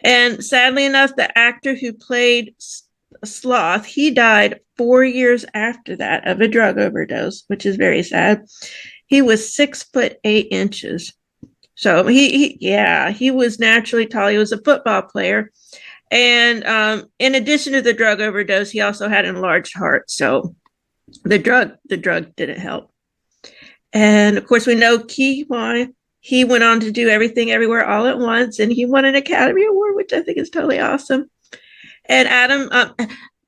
And sadly enough, the actor who played Sloth, he died 4 years after that of a drug overdose, which is very sad. He was 6'8". So he was naturally tall. He was a football player. And in addition to the drug overdose, he also had an enlarged heart. So the drug didn't help. And of course, we know Kihai. He went on to do Everything Everywhere All at Once, and he won an Academy Award, which I think is totally awesome. And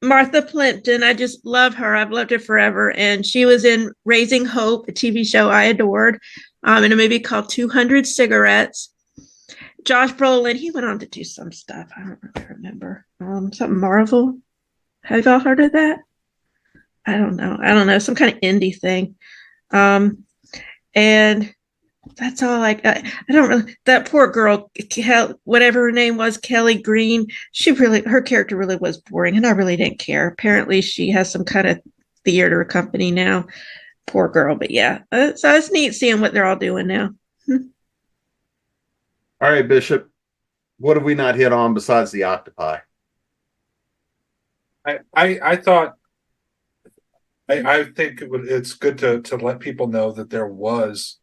Martha Plimpton, I just love her. I've loved her forever. And she was in Raising Hope, a TV show I adored, in a movie called 200 Cigarettes. Josh Brolin, he went on to do some stuff. I don't really remember. Something Marvel. Have y'all heard of that? I don't know. Some kind of indie thing. And that's all I don't really, that poor girl, whatever her name was, Kelly Green, her character really was boring and I really didn't care. Apparently she has some kind of theater company now. Poor girl, but yeah. So it's neat seeing what they're all doing now. All right, Bishop, what have we not hit on besides the octopi? I thought, I think it's good to let people know that there was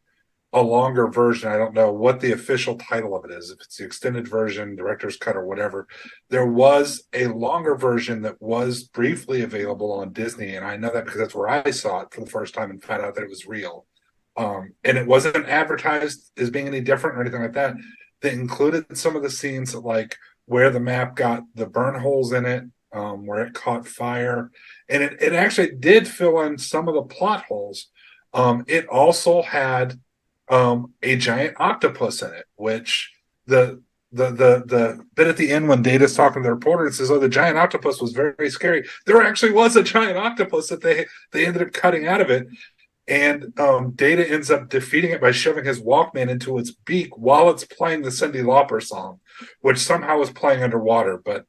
a longer version. I don't know what the official title of it is, if it's the extended version, director's cut, or whatever. There was a longer version that was briefly available on Disney, and I know that because that's where I saw it for the first time and found out that it was real. And it wasn't advertised as being any different or anything like that. They included some of the scenes like where the map got the burn holes in it, where it caught fire, and it actually did fill in some of the plot holes. It also had a giant octopus in it, which the bit at the end when Data's talking to the reporter, it says, "Oh, the giant octopus was very, very scary." There actually was a giant octopus that they ended up cutting out of it, and Data ends up defeating it by shoving his Walkman into its beak while it's playing the Cyndi Lauper song, which somehow was playing underwater. But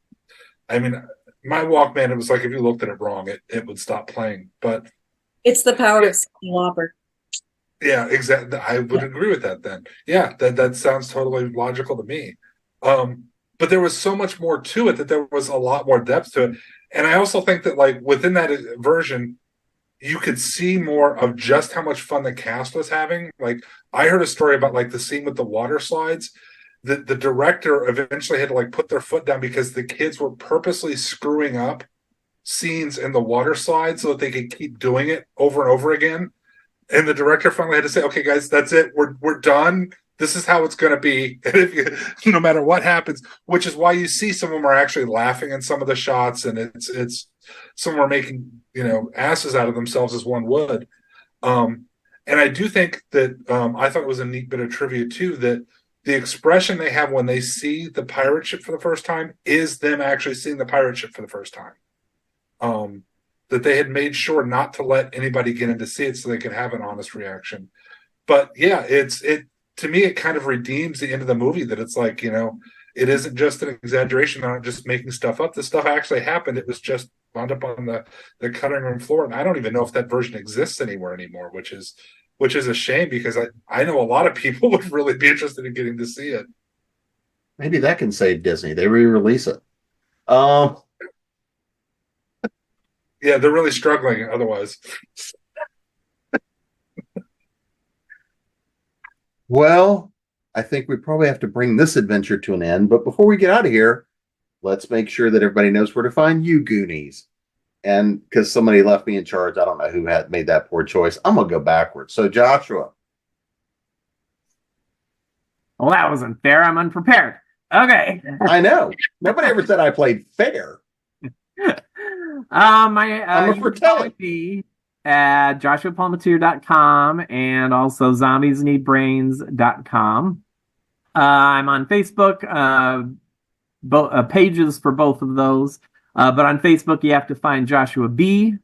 I mean, my Walkman, it was like if you looked at it wrong, it would stop playing. But it's the power of Cyndi Lauper. Yeah, exactly. I would agree with that then. Yeah, that sounds totally logical to me. But there was so much more to it that there was a lot more depth to it. And I also think that like within that version, you could see more of just how much fun the cast was having. Like I heard a story about like the scene with the water slides. The director eventually had to like put their foot down because the kids were purposely screwing up scenes in the water slide so that they could keep doing it over and over again. And the director finally had to say, "Okay, guys, that's it. We're done. This is how it's going to be." And if no matter what happens, which is why you see some of them are actually laughing in some of the shots, and it's some are making asses out of themselves as one would. And I do think that I thought it was a neat bit of trivia too that the expression they have when they see the pirate ship for the first time is them actually seeing the pirate ship for the first time. that they had made sure not to let anybody get in to see it so they could have an honest reaction. But yeah, it to me, it kind of redeems the end of the movie, that it's like, it isn't just an exaggeration. They're not just making stuff up. This stuff actually happened. It was just wound up on the cutting room floor. And I don't even know if that version exists anywhere anymore, which is a shame, because I know a lot of people would really be interested in getting to see it. Maybe that can save Disney. They re-release it. Yeah, they're really struggling otherwise. Well, I think we probably have to bring this adventure to an end. But before we get out of here, let's make sure that everybody knows where to find you, Goonies. And because somebody left me in charge, I don't know who had made that poor choice. I'm going to go backwards. So, Joshua. Well, that wasn't fair. I'm unprepared. Okay. I know. Nobody ever said I played fair. I'm a Fratelli. At joshuapalmatier.com and also zombiesneedbrains.com. I'm on Facebook, pages for both of those. But on Facebook, you have to find Joshua B.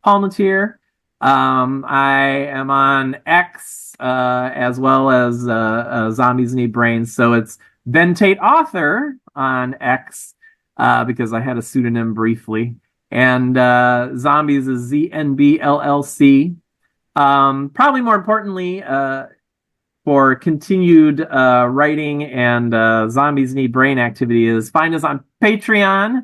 Palmatier. I am on X as well as Zombies Need Brains. So it's Ben Tate Author on X because I had a pseudonym briefly. And Zombies is ZNBLLC. Probably more importantly, for continued writing and Zombies Need Brain activity is find us on Patreon.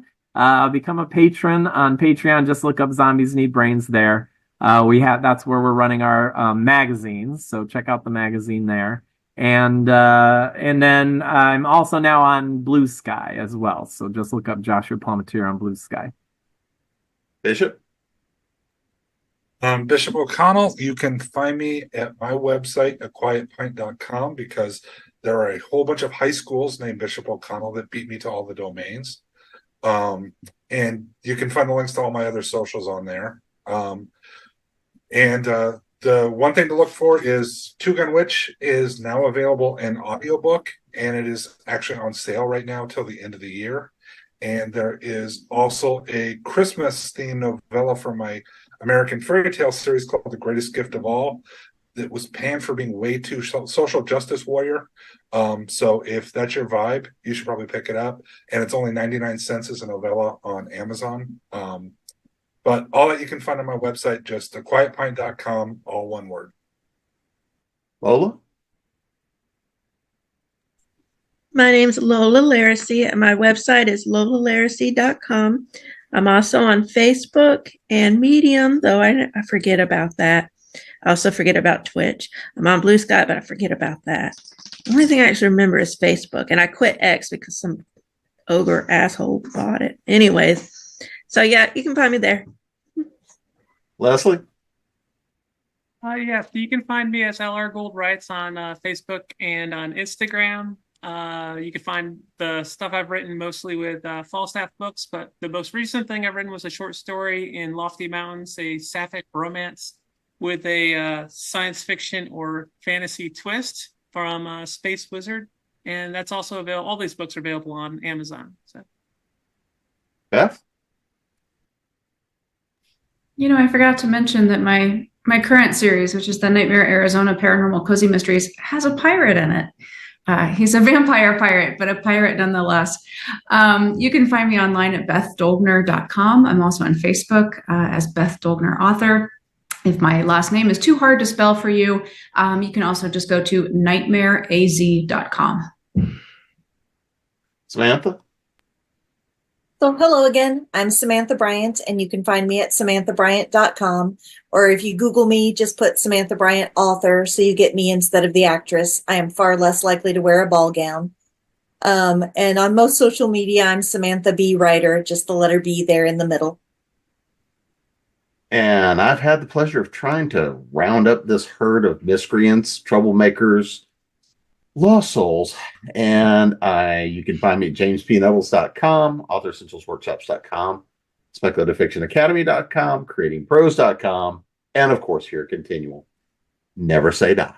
Become a patron on Patreon. Just look up Zombies Need Brains there. That's where we're running our magazines. So check out the magazine there. And then I'm also now on Blue Sky as well. So just look up Joshua Palmatier on Blue Sky. Bishop? Bishop O'Connell, you can find me at my website, aquietpint.com, because there are a whole bunch of high schools named Bishop O'Connell that beat me to all the domains. And you can find the links to all my other socials on there. The one thing to look for is Two Gun Witch is now available in audiobook, and it is actually on sale right now till the end of the year. And there is also a Christmas-themed novella from my American fairy tale series called The Greatest Gift of All that was panned for being way too social justice warrior. So if that's your vibe, you should probably pick it up. And it's only 99 cents as a novella on Amazon. But all that you can find on my website, just aquietpint.com, all one word. Lola? My name's Lola Lariscy, and my website is lolalaricy.com. I'm also on Facebook and Medium, though I forget about that. I also forget about Twitch. I'm on Blue Sky, but I forget about that. The only thing I actually remember is Facebook, and I quit X because some ogre asshole bought it. Anyways, so yeah, you can find me there. Leslie? Yeah, you can find me as LR Gould Writes on Facebook and on Instagram. You can find the stuff I've written mostly with Falstaff books, but the most recent thing I've written was a short story in Lofty Mountains, a sapphic romance with a science fiction or fantasy twist from Space Wizard. And that's also available. All these books are available on Amazon. So, Beth? I forgot to mention that my current series, which is the Nightmare Arizona Paranormal Cozy Mysteries, has a pirate in it. He's a vampire pirate, but a pirate nonetheless. You can find me online at bethdolgner.com. I'm also on Facebook as Beth Dolgner Author. If my last name is too hard to spell for you, you can also just go to nightmareaz.com. Samantha? So hello again, I'm Samantha Bryant, and you can find me at samanthabryant.com, or if you Google me, just put Samantha Bryant author so you get me instead of the actress. I am far less likely to wear a ball gown. And on most social media, I'm Samantha B. Writer, just the letter B there in the middle. And I've had the pleasure of trying to round up this herd of miscreants, troublemakers, lost souls. And you can find me at jamespnettles.com, authoressentialsworkshops.com, speculative-fiction-academy.com, creatingprose.com, and of course here at ConTinual. Never say die.